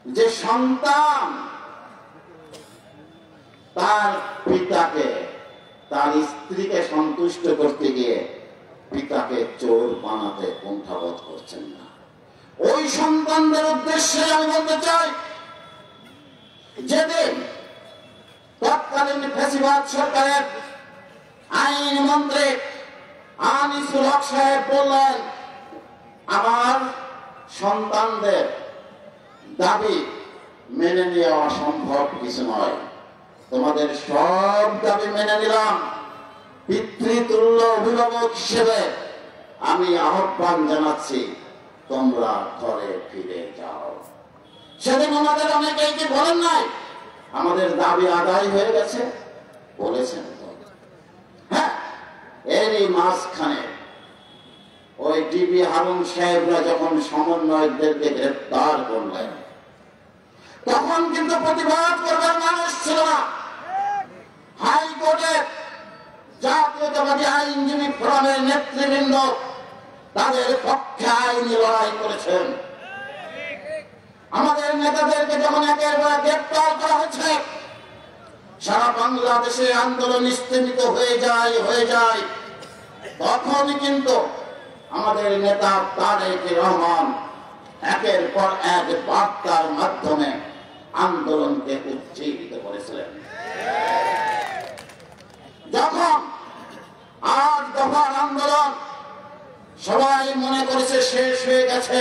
যে সন্তান তার পিতাকে, তার স্ত্রীকে সন্তুষ্ট করতে গিয়ে পিতাকে চোর বানাতে কুণ্ঠাবোধ করছেন না, ওই সন্তানদের উদ্দেশ্যে আমি বলতে চাই, যেদিন তৎকালীন ফ্যাসিবাদ সরকারের আইন মন্ত্রী আনিসুল হক সাহেব বললেন, আমার সন্তানদের দাবি মেনে নেওয়া সম্ভব কিছু নয়, তোমাদের সব দাবি মেনে নিলাম, পিতৃতুল্য অভিভাবক হিসেবে আমি আহ্বান জানাচ্ছি, তোমরা ঘরে ফিরে যাও। সেদিন ওনাদের অনেকেই কি বলেন নাই আমাদের দাবি আদায় হয়ে গেছে? বলেছেন তো। হ্যাঁ, এরই মাঝখানে ওই টিভি হারুন সাহেবরা যখন সমন্বয়কদেরকে গ্রেপ্তার করলেন, তখন কিন্তু প্রতিবাদ করবার মানুষ ছিল না। হাইকোর্টে জাতীয়তাবাদী আইনজীবী ফোরামের নেতৃবৃন্দ তাদের পক্ষে আইনি লড়াই করেছেন। আমাদের নেতাদেরকে যেমন একের পর এক গ্রেপ্তার করা হয়েছে, সারা বাংলাদেশে আন্দোলন স্থগিত হয়ে যায়, তখন কিন্তু আমাদের নেতা তারেক রহমান একের পর এক বার্তার মাধ্যমে আন্দোলনকে উজ্জীবিত করেছিলেন। যখন 8 দফার আন্দোলন সবাই মনে করেছে শেষ হয়ে গেছে,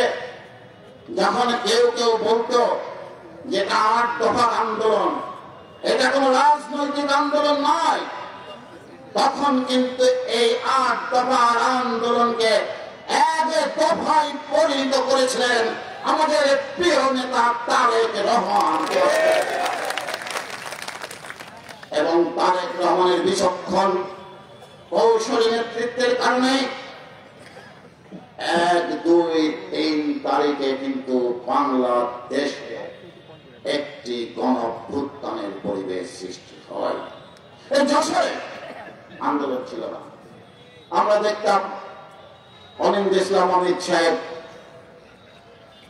যখন কেউ কেউ বলতো যে 8 দফার আন্দোলন এটা কোনো রাজনৈতিক আন্দোলন নয়, তখন কিন্তু এই 8 দফার আন্দোলনকে এক দফায় পরিণত করেছিলেন আমাদের প্রিয় নেতা তারেক রহমান। এবং তারেক রহমানের বিচক্ষণ কৌশলী নেতৃত্বের কারণে 1, 2, 3 তারিখে কিন্তু বাংলাদেশে একটি গণঅভ্যুত্থানের পরিবেশ সৃষ্টি হয়। এই যশোরে আন্দোলন ছিল না। আমরা দেখতাম অনিন্দ ইসলাম অমিত সাহেব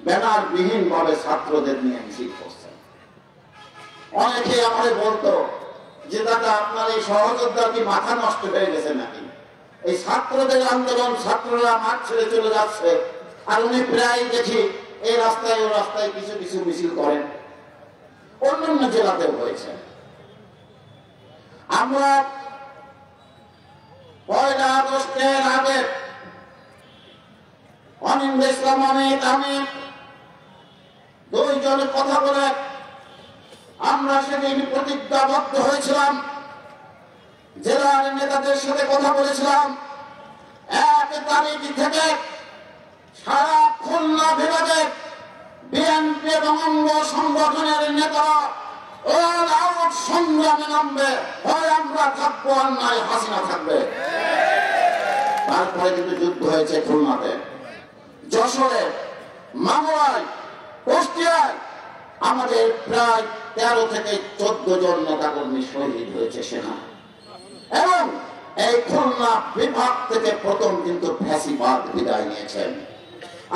ব্যানার বিহীন ভাবে ছাত্রদের নিয়ে মিছিল করছেন। অনেকে আমাদের বলতো যে দাদা আপনার এই সহযোদ্ধা কি মাথা নষ্ট হয়ে গেছে নাকি? এই ছাত্রদের আন্দোলন, ছাত্ররা মাঠ ছেড়ে চলে যাচ্ছে, আর উনি প্রায় দেখি এই রাস্তায় ও রাস্তায় কিছু কিছু মিছিল করেন। অন্যান্য জেলাতেও হয়েছে। আমরা 1 আগস্টের আগে অনিন্দ ইসলাম অমিত, আমি 2 জন কথা বলে আমরা সেদিন প্রতিজ্ঞাবদ্ধ হয়েছিলাম, জেলার নেতাদের সাথে কথা বলেছিলাম, 1 তারিখ থেকে সারা খুলনা বিভাগে বিএনপি এবং অঙ্গ সংগঠনের নেতারা অল আউট সংগ্রামে নামবে, হয় আমরা থাকবো আর নাই হাসিনা থাকবে। তারপরে কিন্তু যুদ্ধ হয়েছে খুলনাতে, যশোরে, মামলায়, কুষ্টিয়ায় আমাদের প্রায় 13 থেকে 14 জন নেতাকর্মী শহীদ হয়েছে সেনা। এবং এই খুলনা বিভাগ থেকে প্রথম কিন্তু ফ্যাসিবাদ বিদায় নিয়েছেন।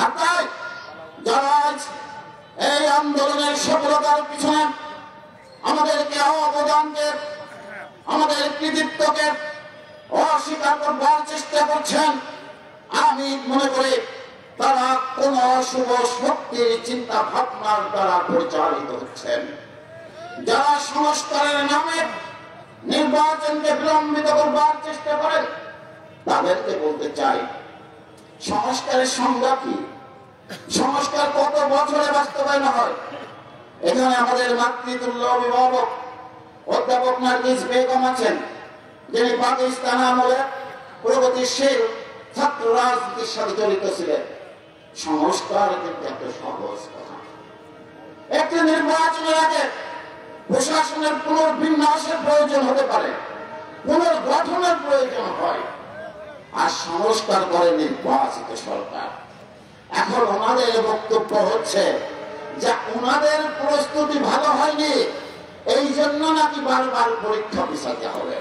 আর তাই যারা এই আন্দোলনের সফলতার পিছনে আমাদেরকে অবদানকে, আমাদের কৃতিত্বকে অস্বীকার করবার চেষ্টা করছেন, আমি মনে করি তারা কোন অশুভ শক্তির চিন্তা ভাবনার দ্বারা পরিচালিত হচ্ছেন। যারা সংস্কারের নামে নির্বাচনকে বিলম্বিত করবার চেষ্টা করেন, তাদেরকে বলতে চাই সংস্কারের সংজ্ঞা কি? সংস্কার কত বছরে বাস্তবায়ন হয়? এখানে আমাদের মাতৃতুল্য অভিভাবক অধ্যাপক নার্গিস বেগম আছেন, যিনি পাকিস্তান আমলে প্রগতিশীল ছাত্র রাজনীতির সাথে জড়িত ছিলেন। সংস্কার কিন্তু একটা সহজ কথা। একটি নির্বাচনের আগে প্রশাসনের পুনর্বিন্যাসের প্রয়োজন হতে পারে, পুনর্গঠনের প্রয়োজন হয়, আর সংস্কার করে নির্বাচিত সরকার। এখন ওনাদের বক্তব্য হচ্ছে যে ওনাদের প্রস্তুতি ভালো হয়নি, এই জন্য নাকি বারবার পরীক্ষা পিছাতে হবে।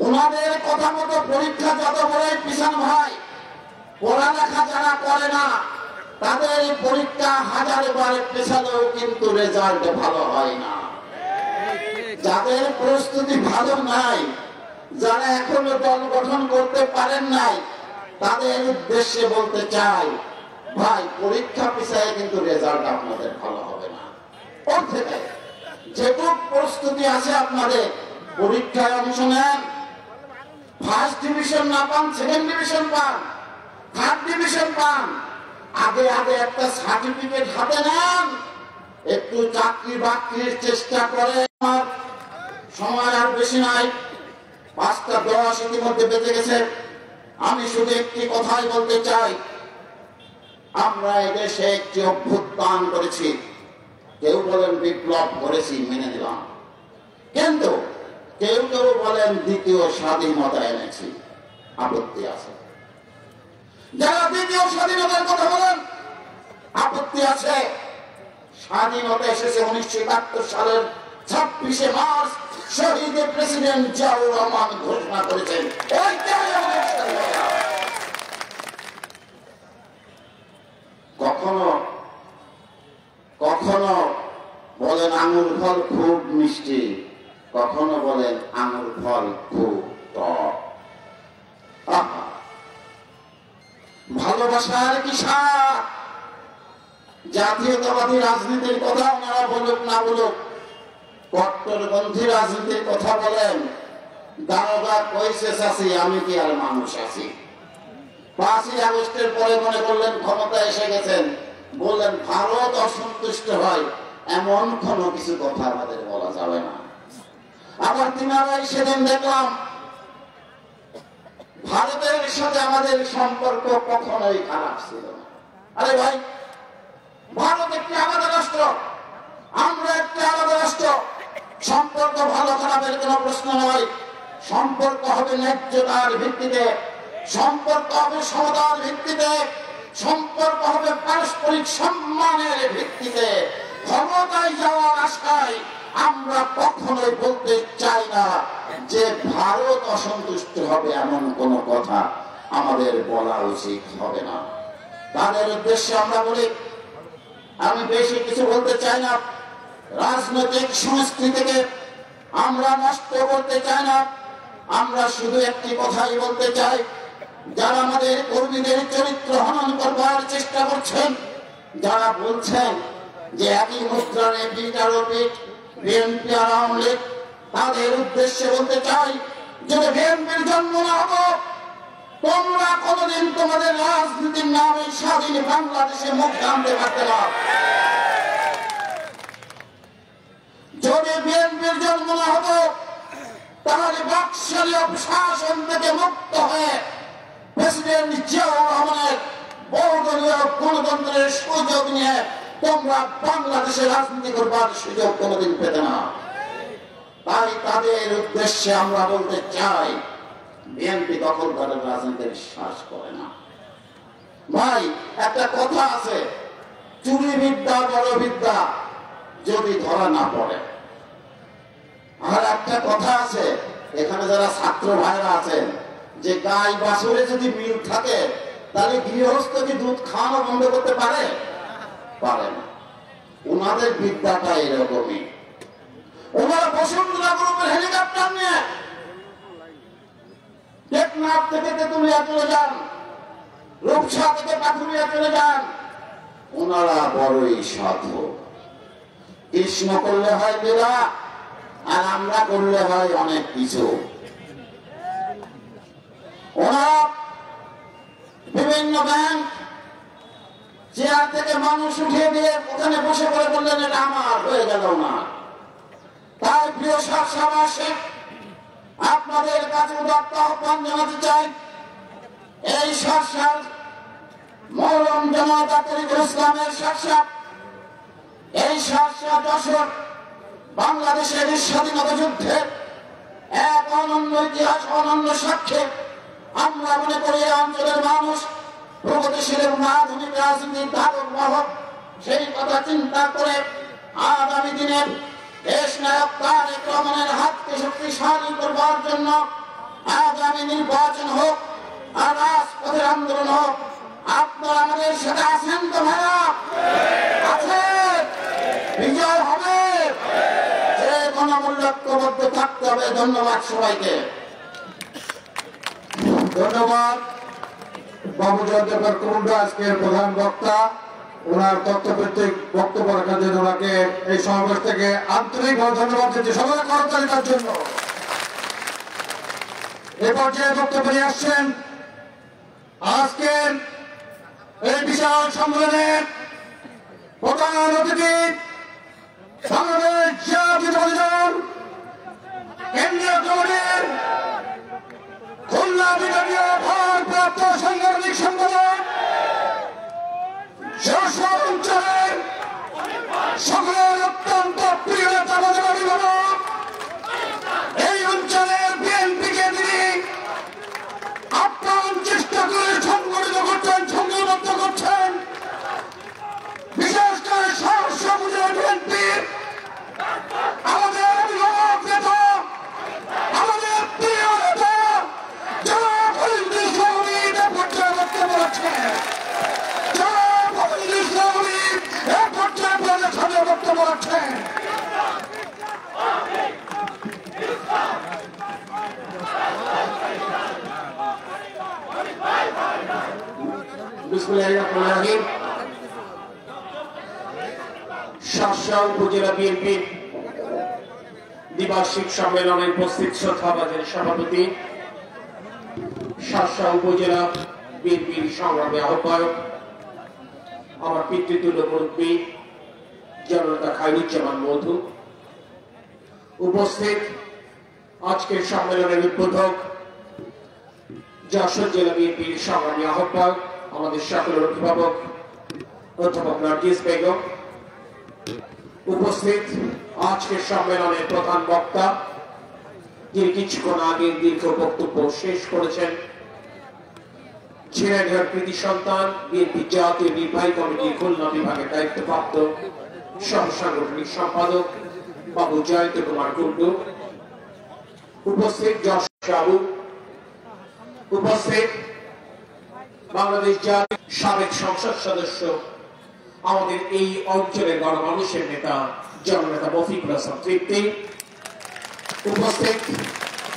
ওনাদের কথা মতো পরীক্ষা যত বড়ই পিছানো হয়, পড়ালেখা যারা করে না তাদের পরীক্ষা 1000 বার পেছালেও কিন্তু রেজাল্ট ভালো হয় না। যাদের প্রস্তুতি ভালো নাই, যারা এখনো দল গঠন করতে পারেন নাই, তাদের উদ্দেশ্যে বলতে চাই, ভাই পরীক্ষা পিছায় কিন্তু রেজাল্ট আপনাদের ভালো হবে না। ওর থেকে যেটুকু প্রস্তুতি আছে আপনাদের, পরীক্ষায় অংশ নেন। ফার্স্ট ডিভিশন না পান, সেকেন্ড ডিভিশন পান, থার্ড ডিভিশন পান, আগে একটা সার্টিফিকেট হাতে নেন, একটু চাকরি বাকরির চেষ্টা করে। সময় আর বেশি নাই, 5:10 ইতিমধ্যে বেজে গেছে। আমি শুধু একটি কথাই বলতে চাই, আমরা এদেশে একটি অভ্যুত্থান করেছি। কেউ বলেন বিপ্লব করেছি, মেনে নিলাম, কিন্তু কেউ কেউ বলেন দ্বিতীয় স্বাধীনতা এনেছি, আপত্তি আছে। যারা দ্বিতীয় স্বাধীনতার কথা বলেন, আপত্তি আছে। স্বাধীনতা এসেছে 1971 সালের 26শে মার্চ, শহীদ প্রেসিডেন্ট জিয়াউর রহমান ঘোষণা করেছেন। কখনো কখনো বলেন আঙুর ফল খুব মিষ্টি, কখনো বলেন আঙুর ফল খুব টক। ভালোবাসার কি স্বাদ? জাতীয়তাবাদী রাজনীতির কথা ওনারা বলুক না বলুক, কট্টরপন্থী রাজনীতির কথা বলেন, দারোগা কইছে আছি, আমি কি আর মানুষ আছি? 5ই আগস্টের পরে মনে করলেন ক্ষমতা এসে গেছেন, বললেন ভারত অসন্তুষ্ট হয়, এমন কোনো কিছু কথা আমাদের বলা যাবে না। আবার তিনারাই সেদিন দেখলাম ভারতের সাথে আমাদের সম্পর্ক কখনোই খারাপ ছিল না। আরে ভাই, ভারত একটি আলাদা রাষ্ট্র, আমরা একটি আলাদা রাষ্ট্র। সম্পর্ক ভালো খারাপের কোনো প্রশ্ন নয়। সম্পর্ক হবে ন্যায্যতার ভিত্তিতে, সম্পর্ক হবে সমতার ভিত্তিতে, সম্পর্ক হবে পারস্পরিক সম্মানের ভিত্তিতে। ক্ষমতায় যাওয়ার আশায় আমরা কখনোই বলতে চাই না যে ভারত অসন্তুষ্ট হবে, এমন কোন কথা আমাদের বলা উচিত হবে না। তাদের উদ্দেশ্যে আমরা বলি, আমি বেশি কিছু বলতে চাই না। রাজনৈতিক সংস্কৃতিকে আমরা নষ্ট করতে চাই না। আমরা শুধু একটি কথাই বলতে চাই, যারা আমাদের কর্মীদের চরিত্র হনন করবার চেষ্টা করছেন, যারা বলছেন যে একই মুদ্রার পিঠারও পিঠ, বিএনপি আর আওয়ামী লীগ, তাদের উদ্দেশ্যে বলতে চাই, যদি বিএনপির জন্ম না হতো, তোমরা কোনদিন তোমাদের রাজনীতির নামে স্বাধীন বাংলাদেশে মুখ টানতে পারতে না। যদি বিএনপির জন্ম না হতো, তাহলে বাকশালী শাসন থেকে মুক্ত হয়ে প্রেসিডেন্ট জিয়াউর রহমানের বহুদলীয় গণতন্ত্রের সুযোগ নিয়ে তোমরা বাংলাদেশে রাজনীতি করবার সুযোগ কোনদিন পেতে না। তাই তাদের উদ্দেশ্যে আমরা বলতে চাই, বিএনপি দখলদারের রাজনীতির বিশ্বাস করে না। ভাই, একটা কথা আছে, চুরি বিদ্যা বড় বিদ্যা, যদি ধরা না পড়ে। আর একটা কথা আছে, এখানে যারা ছাত্র ভাইরা আছেন, যে গাই বাছুরে যদি মিল থাকে, তাহলে গৃহস্থ কি দুধ খাওয়ানো বন্ধ করতে পারে? পারে না। ওনাদের বিদ্যাটা এরকমই। ওনারা বসুন্ধরা গ্রুপের হেলিকপ্টার নিয়ে টেকনাফ থেকে তেঁতুলিয়া চলে যান, রূপসা থেকে পাথুরিয়া চলে যান। ওনারা বড়ই সাধু। কৃষ্ণ করলে হয় লীলা, আর আমরা করলে হয় অনেক কিছু। ওনারা বিভিন্ন ব্যাংক চেয়ার থেকে মানুষ উঠিয়ে দিয়ে ওখানে বসে পড়ে বললেন এটা আমার, হয়ে গেল না। তাই প্রিয় সমাজসেবক, আপনাদের কাছে উদাত্ত আহ্বান জানাতে চাই, এই সরকার মৌলম জামাত ইসলামের সরকার, এই সরকার দশক বাংলাদেশের স্বাধীনতা যুদ্ধে এক অনন্য ইতিহাস, অনন্য সাক্ষ্যে আমরা মনে করি এই অঞ্চলের মানুষ প্রগতিশীল এবং আধুনিক রাজনীতির ধারক বাহক। সেই কথা চিন্তা করে আগামী দিনে দেশ নায়ক তারেক রহমানের হাতকে শক্তিশালী করবার জন্য আগামী নির্বাচন হোক আর রাজপথের আন্দোলন হোক, আপনারা আমাদের সাথে আছেন তো ভাইরা? আছেন? বিজয় হবে, যে কোনো মূল্য ঐক্যবদ্ধ থাকতে হবে। ধন্যবাদ সবাইকে। ধন্যবাদ বাবু জয়দেবর কুমুন্ডা, আজকের প্রধান বক্তা। ওনার তথ্যভিত্তিক বক্তব্য রাখার জন্য ওনাকে এই সমাবেশ থেকে আন্তরিকভাবে ধন্যবাদ দিচ্ছি। সবাই করতালিকার জন্য। এ পর্যায়ে বক্তব্য নিয়ে আসছেন আজকের এই বিশাল সম্মেলনের প্রধান অতিথি, বাংলাদেশ জাতীয়তাবাদী দল কেন্দ্রীয় কমিটির খুলনা বিভাগীয় ভারপ্রাপ্ত সাংগঠনিক সম্পাদক, যশোর অঞ্চলের সকলের অত্যন্ত প্রিয় নেতা বলে অভিভাবক, এই অঞ্চলের বিএনপিকে তিনি আপ্রাণ চেষ্টা করে সংগঠিত করছেন, সংঘবদ্ধ করছেন। বিশেষ করে সহস্র উপজেলা বিএনপির আমাদের অভিভাবক নেতা, আমাদের প্রিয় নেতা জনাব ফজলুল ইসলাম আমির এ পর্যায়ে বক্তব্য রাখছেন। জনাব ফজলুল ইসলাম আমির এ পর্যায়ে আপনাদের সামনে বক্তব্য রাখছেন। বিসমিল্লাহির রহমানির রহিম। শার্শা উপজেলা বিএনপির দ্বিবার্ষিক সম্মেলনে উপস্থিত শ্রদ্ধাভাজন সভাপতি, শার্শা উপজেলা বিএনপির সংগ্রামী আহ্বায়ক, আমার পিতৃতুল্য মুরব্বী জননেতা খায়রুজ্জামান মধু, উপস্থিত আজকের সম্মেলনের উদ্বোধক যশোর জেলা বিএনপির সংগ্রামী আহ্বায়ক, আমাদের সকলের অভিভাবক অধ্যাপক নার্গিস বেগম, উপস্থিত আজকের সম্মেলনের প্রধান বক্তা যিনি কিছুক্ষণ আগে দীর্ঘ বক্তব্য শেষ করেছেন, ঝিনাইদহের কৃতি সন্তান, বিএনপি জাতীয় নির্বাহী কমিটির খুলনা বিভাগের দায়িত্বপ্রাপ্ত সহ সাংগঠনিক সম্পাদক বাবু জয়ন্ত কুমার কুন্ডু, উপস্থিত যশোর সাবু, উপস্থিত বাংলাদেশ জাতীয় সাবেক সংসদ সদস্য, আমাদের এই অঞ্চলের গণমানুষের নেতা জননেতা মফিকুল হাসান তৃপ্তি, উপস্থিত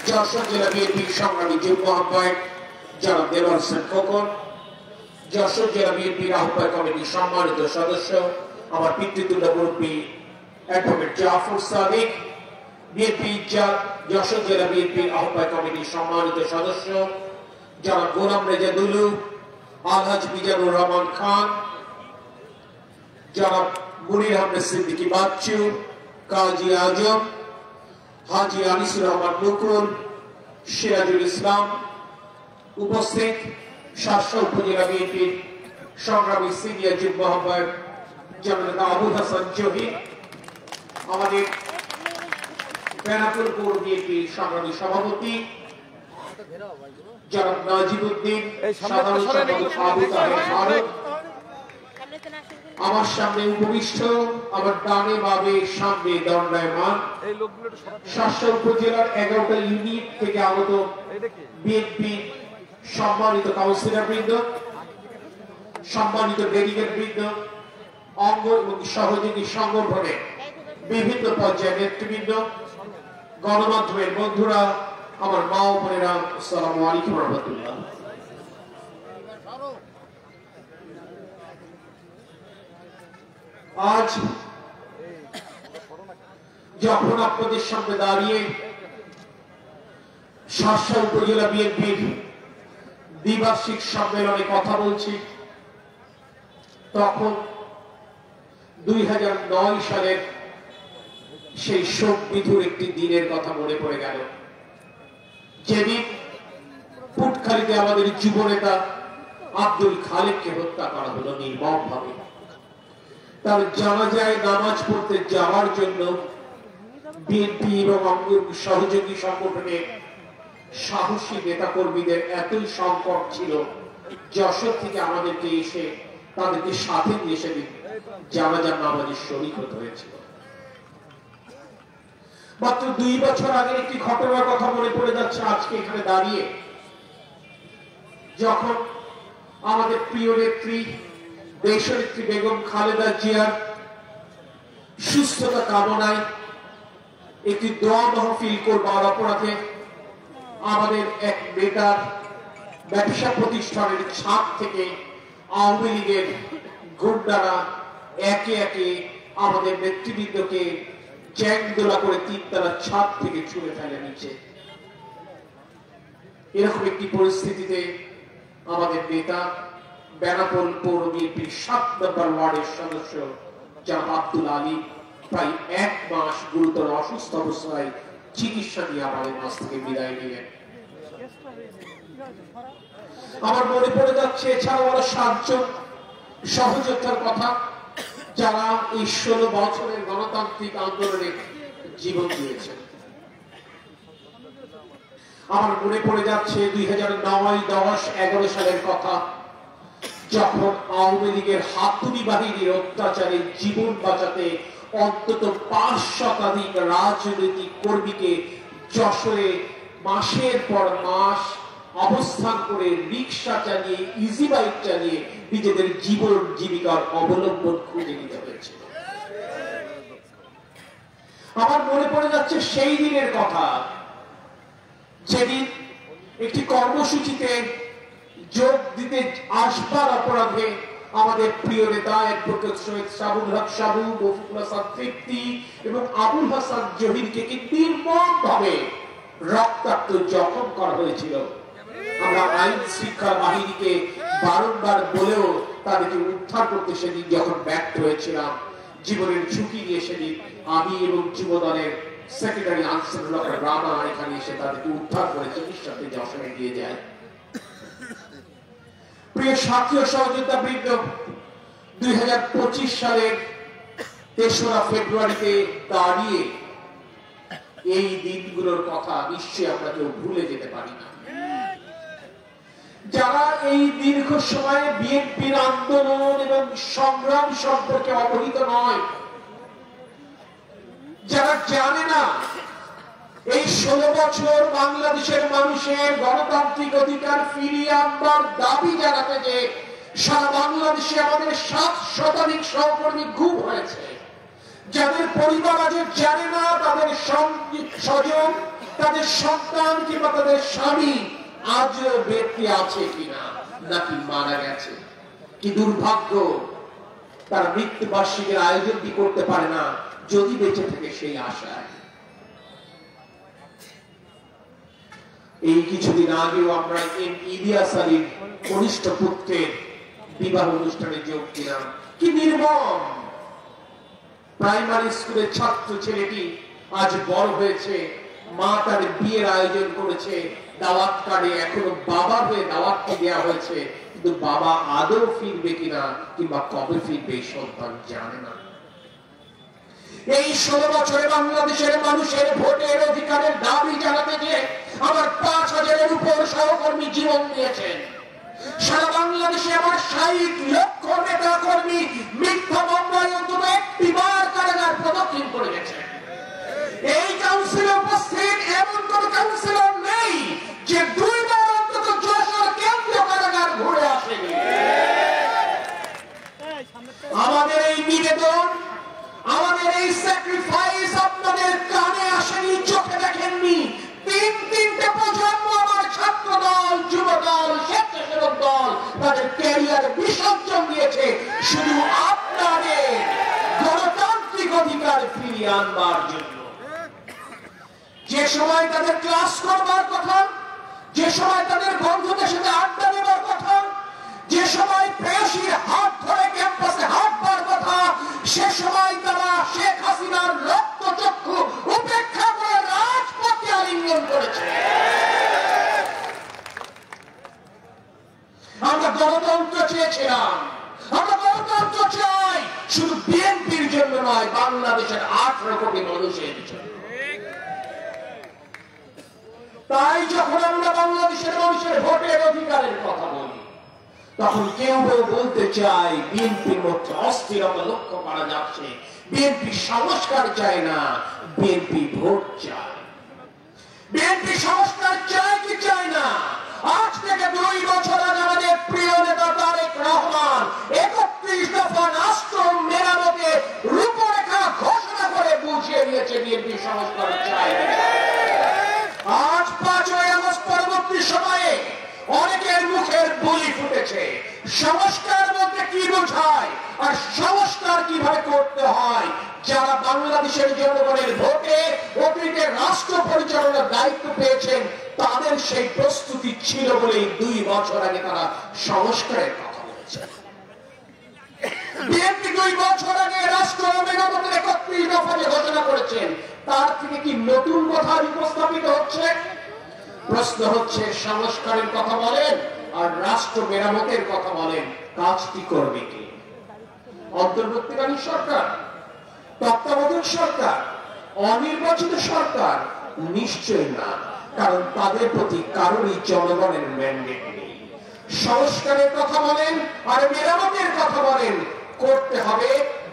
যশোর জেলা বিএনপির সংগ্রামী যুগ্ম আহ্বায়ক জনাব দেলোয়ার হোসেন খোকন, যশোর জেলা বিএনপির আহ্বায়ক কমিটির সম্মানিত সদস্য, আমার পিতৃতুল্য মুরব্বী অ্যাডভোকেট জাফর সাদিক, বিএনপি যশোর জেলা বিএনপির আহ্বায়ক কমিটির সম্মানিত সদস্য জনাব গোলাম রেজা দুলু, আলহাজ মিজানুর রহমান খান, জনাব মুনির আহমেদ সিদ্দিকী বাচ্চু, কাজী আজম, হাজী আনিসুর রহমান নকুল, সিরাজুল ইসলাম, উপস্থিত শার্শা উপজেলা বিএনপির সংগ্রামী সিনিয়র যুগ্ম আহ্বায়ক জননেতা আবুল হাসান জহির, আমাদের বেনাপুর পৌর বিএনপির সংগ্রামী সভাপতি জনাব নাজিবউদ্দিন, সাধারণ সম্পাদক আবু তাহের ফারুক, আমার সামনে উপবিষ্ট, আমার ডানে বামে সামনে দণ্ডায়মান শার্শা উপজেলার 11টা ইউনিট থেকে আগত বিএনপি সম্মানিত কাউন্সিলর বৃন্দ, সম্মানিত ডেলিগেট বৃন্দ, অঙ্গ এবং সহযোগী সংগঠনে বিভিন্ন পর্যায়ের নেতৃবৃন্দ, গণমাধ্যমের বন্ধুরা, আমার মা ও বোনেরা, আসসালামু আলাইকুম ওয়া রাহমাতুল্লাহ। আজ যখন আপনাদের সামনে দাঁড়িয়ে শার্শা উপজেলা বিএনপির দ্বিবার্ষিক সম্মেলনে কথা বলছি, তখন 2009 সালের সেই শোক বিধুর একটি দিনের কথা মনে পড়ে গেল, যেদিন পুটখালীতে আমাদের যুবনেতা আব্দুল খালেককে হত্যা করা হলো নির্মমভাবে। তার জানাজায় নামাজ পড়তে যাওয়ার জন্য বিএনপি এবং অঙ্গ সহযোগী সংগঠনের সাহসী নেতাকর্মীদের এতই সংকট ছিল, যশোর থেকে আমাদেরকে এসে তাদেরকে সাথে নিয়ে এসে জানাজার নামাজের শরীক হতে হয়েছিল। মাত্র 2 বছর আগের একটি ঘটনার কথা মনে পড়ে যাচ্ছে আজকে এখানে দাঁড়িয়ে, যখন আমাদের প্রিয় নেত্রী দেশনেত্রী বেগম খালেদা জিয়ার সুস্থতা কামনায় একটি দোয়া মাহফিল করবার অপরাধে আমাদের এক নেতার ব্যবসা প্রতিষ্ঠানের ছাদ থেকে আওয়ামী লীগের গুন্ডারা একে একে আমাদের নেতৃবৃন্দকে চ্যাংদোলা করে 3 তলার ছাদ থেকে ছুঁড়ে ফেলে নিচ্ছে। এরকম একটি পরিস্থিতিতে আমাদের নেতা বেনাপোল পৌর বিএনপির 7 নম্বর ওয়ার্ডের সদস্য জনাব আব্দুল আলী প্রায় 1 মাস গুরুতর অসুস্থ অবস্থায় চিকিৎসা নিয়ে আমাদের মাঝ থেকে বিদায় নিলেন। আমার মনে পড়ে যাচ্ছে এছাড়াও আরো 7 জন সহযোদ্ধার কথা, যারা এই 16 বছরের গণতান্ত্রিক আন্দোলনে জীবন দিয়েছেন। আমার মনে পড়ে যাচ্ছে 2009, 10, 11 সালের কথা, যখন আওয়ামী লীগের হাতুড়ি বাহিনীর অত্যাচারে জীবন বাঁচাতে অন্তত 5 শতাধিক রাজনৈতিক কর্মীকে যশোরে মাসের পর মাস অবস্থান করে রিক্সা চালিয়ে, ইজি বাইক চালিয়ে নিজেদের জীবন জীবিকার অবলম্বন খুঁজে নিতে হয়েছিল। আমার মনে পড়ে যাচ্ছে সেই দিনের কথা, যেদিন একটি কর্মসূচিতে যোগ দিতে আসবার অপরাধে আমাদের প্রিয় নেতা অ্যাডভোকেট শহীদ সাবুল হক সাবু, মফিকুল হাসান তৃপ্তি এবং আবুল হাসান জহিরকে নির্মমভাবে রক্তাক্ত জখম করা হয়েছিল। আমরা আইন শৃঙ্খলা বাহিনীকে বারংবার বলেও তাদেরকে উদ্ধার করতে সেদিন যখন ব্যর্থ হয়েছিলাম, জীবনের ঝুঁকি নিয়ে সেদিন আমি এবং যুব দলের সেক্রেটারি আনসারুল্লাহ রানা এখানে এসে তাদেরকে উদ্ধার করে চিকিৎসাতে যশোরে নিয়ে যায়। প্রিয় সাথী ও সহযোদ্ধা বৃন্দ, 2025 সালের 3রা ফেব্রুয়ারিতে দাঁড়িয়ে এই দিনগুলোর কথা নিশ্চয়ই আমরা কেউ ভুলে যেতে পারি না। যারা এই দীর্ঘ সময়ে বিএনপির আন্দোলন এবং সংগ্রাম সম্পর্কে অবহিত নয়, যারা জানে না এই 16 বছর বাংলাদেশের মানুষের গণতান্ত্রিক অধিকার ফিরিয়ে আনবার দাবি জানাতে যে সারা বাংলাদেশে আমাদের 7 শতাধিক সহকর্মী গুম হয়েছে, যাদের পরিবার আজ জানে না তাদের স্বজন, তাদের সন্তান কিংবা তাদের স্বামী আজও বেঁচে আছে কিনা নাকি মারা গেছে। কি দুর্ভাগ্য, তার মৃত্যুবার্ষিকীর আয়োজন কি করতে পারে না যদি বেঁচে থাকে সেই আশায়। এই কিছুদিন আগেও আমরা ইলিয়াস আলীর কনিষ্ঠ পুত্রের বিবাহ অনুষ্ঠানে যোগ দিলাম। কি নির্মম! প্রাইমারি স্কুলের ছাত্র ছেলেটি আজ বড় হয়েছে, মা তার বিয়ের আয়োজন করেছে, দাওয়াত কার্ডে এখনো বাবা হয়ে দাওয়াতকে দেওয়া হয়েছে, কিন্তু বাবা আদৌ ফিরবে কিনা কিংবা কবে ফিরবে এই সন্তান জানে না। এই 16 বছরে বাংলাদেশের মানুষের ভোটের অধিকারের দাবি জানাতে গিয়ে আমার 5000-এর উপর সহকর্মী জীবন দিয়েছেন। সারা বাংলাদেশে আমার 60 লক্ষ নেতা কর্মী মিথ্যা মামলায় অন্তত একটিবার কারাগার প্রদক্ষিণ করে গেছেন। এই কাউন্সিলে উপস্থিত এমন কোন কাউন্সিলর নেই যে 2 বার অন্তত যশোর কেন্দ্রীয় কারাগার ঘুরে আসেনি। আমাদের এই নিবেদন, আমাদের এই স্যাক্রিফাইস আপনাদের কানে আসেনি, চোখে দেখেননি। 3-3টে প্রজন্ম আমার ছাত্র দল, যুব দল, স্বেচ্ছাসেবক দল তাদের ক্যারিয়ার বিসর্জন দিয়েছে শুধু আপনাদের গণতান্ত্রিক অধিকার ফিরিয়ে আনবার জন্য। যে সময় তাদের ক্লাস করবার কথা, যে সময় তাদের বন্ধুদের সাথে আড্ডা দেবার কথা, যে সময় প্রেয়সীর হাত ধরে ক্যাম্পাসে হাঁটবার কথা, সে সময় তারা শেখ হাসিনার রক্তচক্ষু উপেক্ষা করে রাজপথে আলিঙ্গন করেছে। আমরা গণতন্ত্র চেয়েছিলাম, আমরা গণতন্ত্র চাই শুধু বিএনপির জন্য নয়, বাংলাদেশের 18 কোটি মানুষের জন্য। তাই যখন আমরা বাংলাদেশের মানুষের ভোটের অধিকারের কথা বলি, তখন কেউ বলতে চায় বিএনপির মধ্যে অস্থিরতা লক্ষ্য করা যাচ্ছে, বিএনপি সংস্কার চায় না, বিএনপি ভোট চায়। বিএনপি সংস্কার চায় কি চায় না? আজ থেকে 2 বছর আগে আমাদের প্রিয় নেতা তারেক রহমান 31 দফা রাষ্ট্র মেরামতে রূপরেখা ঘোষণা করে বুঝিয়ে দিয়েছে বিএনপি সংস্কার চায়। আজ 5ই আগস্ট পরবর্তী সময়ে অনেকের মুখের বুলি ফুটেছে। সংস্কার বলতে কি বোঝায় আর সংস্কার কিভাবে করতে হয়, যারা বাংলাদেশের জনগণের ভোটে অতীতে রাষ্ট্র পরিচালনার দায়িত্ব পেয়েছেন তাদের সেই প্রস্তুতি ছিল বলেই 2 বছর আগে তারা সংস্কারের কথা বলেছে। বিএনপি 2 বছর আগে রাষ্ট্র মেরামতের 31 দফা ঘোষণা করেছেন, তার থেকে কি নতুন কথা উপস্থাপিত হচ্ছে? প্রশ্ন হচ্ছে, সংস্কারের কথা বলেন আর রাষ্ট্র মেরামতের কথা বলেন, কাজটি করবে কে? অন্তর্বর্তীকালীন সরকার, তত্ত্বাবধায়ক সরকার, অনির্বাচিত সরকার? নিশ্চয়ই না, কারণ তাদের প্রতি কারোরই জনগণের ম্যান্ডেট নেই। সংস্কারের কথা বলেন আর মেরামতের কথা বলেন, করতে হবে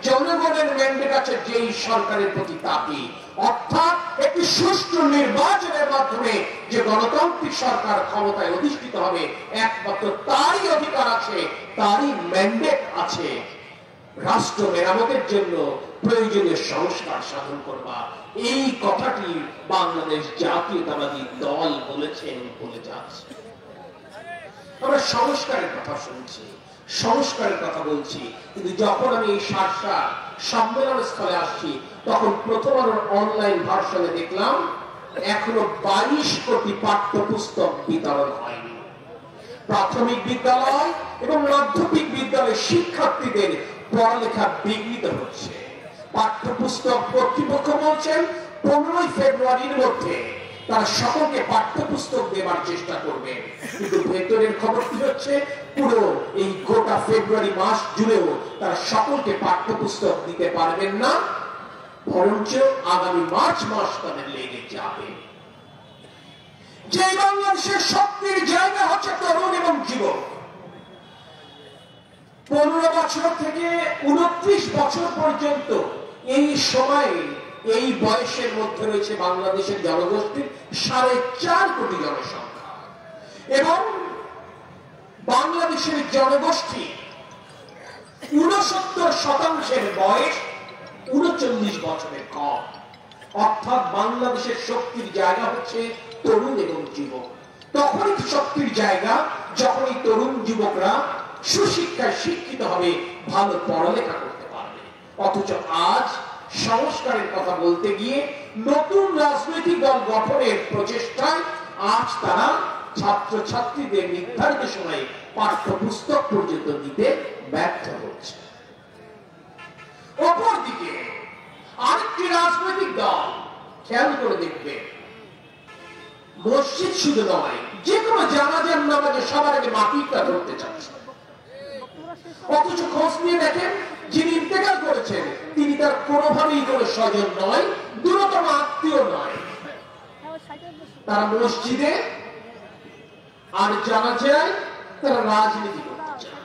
জনগণের ম্যান্ডেট আছে যেই সরকারের প্রতি তাকে, অর্থাৎ একটি সুষ্ঠু নির্বাচনের মাধ্যমে যে গণতান্ত্রিক সরকার ক্ষমতায় অধিষ্ঠিত হবে, একমাত্র তারই অধিকার আছে, তারই ম্যান্ডেট আছে রাষ্ট্র মেরামতের জন্য প্রয়োজনীয় সংস্কার সাধন করবা। এই কথাটি বাংলাদেশ জাতীয়তাবাদী দল বলেছেন, বলে যাচ্ছে। আমরা সংস্কারের কথা শুনছি, সংস্কারের কথা বলছি, কিন্তু যখন আমি এই শার্শা সম্মেলন স্থলে আসছি, তখন প্রথম আলোর অনলাইন ভার্সনে দেখলাম এখনো 22 কোটি পাঠ্যপুস্তক বিতরণ হয়নি। প্রাথমিক বিদ্যালয় এবং মাধ্যমিক বিদ্যালয়ের শিক্ষার্থীদের পড়ালেখা বিঘ্নিত হচ্ছে। পাঠ্যপুস্তক কর্তৃপক্ষ বলছেন 15 ফেব্রুয়ারির মধ্যে তারা সকলকে পাঠ্যপুস্তক দেবার চেষ্টা করবে, কিন্তু ভেতরের খবরটি হচ্ছে পুরো এই গোটা ফেব্রুয়ারি মাস জুড়েও তারা সকলকে পাঠ্যপুস্তক দিতে পারবেন না, বরঞ্চ আগামী মার্চ মাস তাদের লেগে যাবে। যে বাংলাদেশের শক্তির জায়গা হচ্ছে তরুণ এবং যুবক, 15 বছর থেকে 29 বছর পর্যন্ত এই সময়ে এই বয়সের মধ্যে রয়েছে বাংলাদেশের জনগোষ্ঠীর 4.5 কোটি জনসংখ্যা, এবং বাংলাদেশের জনগোষ্ঠী 69% বয়স 39 বছরের কম। অর্থাৎ বাংলাদেশের শক্তির জায়গা হচ্ছে তরুণ এবং যুবক। তখনই শক্তির জায়গা যখন এই তরুণ যুবকরা সুশিক্ষায় শিক্ষিত হবে, ভালো পড়ালেখা করতে পারবে। অথচ আজ সংস্কারের কথা বলতে গিয়ে নতুন রাজনৈতিক দল গঠনের প্রচেষ্টায় আজ তারা ছাত্রছাত্রীদের নির্ধারিত সময়ে পাঠ্যপুস্তক পর্যন্ত দিতে ব্যর্থ হচ্ছে। অপরদিকে আরেকটি রাজনৈতিক দল, খেয়াল করে দেখবে, মসজিদ শুধু নয়, যে কোনো জানাজার নামাজে সবার আগে মাটিটা ধরতে চাচ্ছে। অথচ খোঁজ নিয়ে দেখেন যিনি ইন্তেকাল করেছেন তিনি তার কোনোভাবেই কোনো স্বজন নয়, দূরতম আত্মীয় নয়। তারা মসজিদে আর জানাজায় তারা রাজনীতি করতে চায়।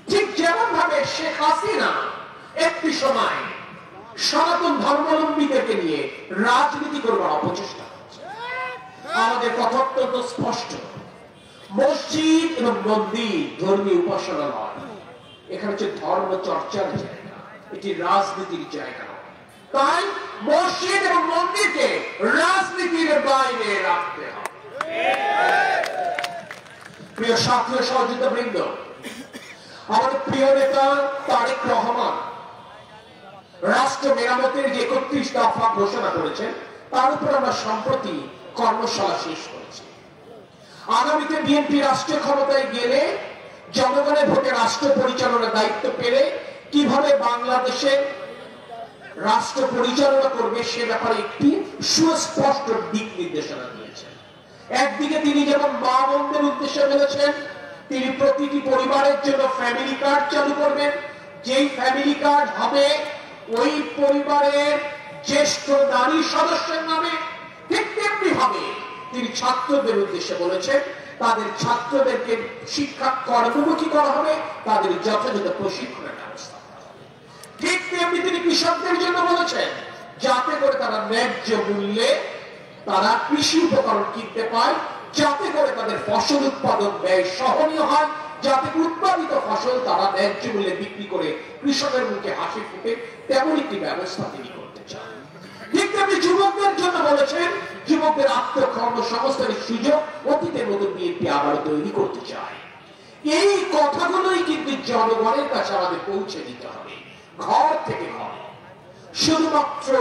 ঠিক যেমন ভাবে শেখ হাসিনা একটি সময় সনাতন ধর্মাবলম্বীদেরকে নিয়ে রাজনীতি করবার অপচেষ্টা করছে। আমাদের কথা অত্যন্ত স্পষ্ট, মসজিদ এবং মন্দির ধর্মীয় উপাসনা নয়, এখানে হচ্ছে ধর্ম চর্চার জায়গা, এটি রাজনীতির জায়গা নয়। তাই মসজিদ এবং মন্দিরকে রাজনীতির বাইরে রাখতে হবে। প্রিয় সাথী ও সহযোগিতা বৃন্দ, আমাদের প্রিয় নেতা তারেক রহমান রাষ্ট্র মেরামতের যে 31 দফা ঘোষণা করেছেন, তার উপর আমরা সম্প্রতি কর্মশালা শেষ করেছি। আগামীতে বিএনপি রাষ্ট্রীয় ক্ষমতায় গেলে জনগণের ভোটে রাষ্ট্র পরিচালনার দায়িত্ব পেলে কিভাবে বাংলাদেশে রাষ্ট্র পরিচালনা করবে সে ব্যাপারে একটি সুস্পষ্ট দিক নির্দেশনা দিয়েছেন। একদিকে তিনি যেমন মা বোনদের উদ্দেশ্যে বলেছেন, তিনি প্রতিটি পরিবারের জন্য ফ্যামিলি কার্ড চালু করবেন, যেই ফ্যামিলি কার্ড হবে ওই পরিবারের জ্যেষ্ঠ নারী সদস্যের নামে। ঠিক তেমনি ভাবে তিনি ছাত্রদের উদ্দেশ্যে বলেছেন, তাদের ছাত্রদেরকে শিক্ষা কর্মমুখী করা হবে, তাদের যথাযথ প্রশিক্ষণের ব্যবস্থা করা হবে। ঠিক তেমনি তিনি কৃষকদের জন্য বলেছেন, যাতে করে তারা ন্যায্য মূল্যে তারা কৃষি উপকরণ কিনতে পায়, যাতে করে তাদের ফসল উৎপাদন ব্যয় সহনীয় হয়, যাতে উৎপাদিত ফসল তারা ন্যায্য মূল্যে বিক্রি করে কৃষকের মুখে হাসি ফুটে, তেমন একটি ব্যবস্থা তিনি করতে চান। ঠিক তেমনি যুবকদের জন্য বলেছেন, যুবকদের আত্মকর্মসংস্থানের সুযোগ অতীতের মতো বিএনপি আবার তৈরি করতে চায়। এই কথাগুলোই কিন্তু জনগণের কাছে আমাদের পৌঁছে দিতে হবে, ঘর থেকে ঘরে। শুধুমাত্র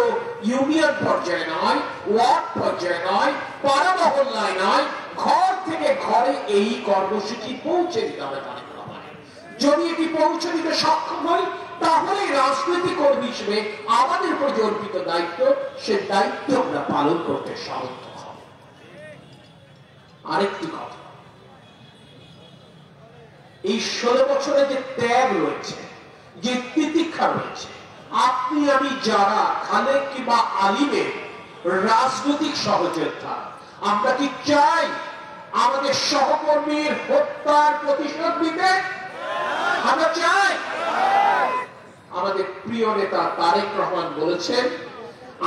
ইউনিয়ন পর্যায়ে নয়, ওয়ার্ড পর্যায়ে নয়, পাড়া মহল্লায় নয়, ঘর থেকে ঘরে এই কর্মসূচি পৌঁছে দিতে হবে। যদি এটি পৌঁছে দিতে সক্ষম হয়, তাহলে রাজনৈতিক কর্মী হিসেবে আমাদের উপর যে অর্পিত দায়িত্ব, সে দায়িত্ব আমরা পালন করতে সমর্থ হব। আরেকটি কথা, এই 16 বছরে যে ত্যাগ রয়েছে, যে তিতিক্ষা রয়েছে, আপনি আমি যারা খালেক কিংবা আলিমের রাজনৈতিক সহযোদ্ধা, আমরা কি চাই আমাদের সহকর্মীর হত্যার প্রতিশোধ নিতে? আমরা চাই। আমাদের প্রিয় নেতা তারেক রহমান বলেছেন,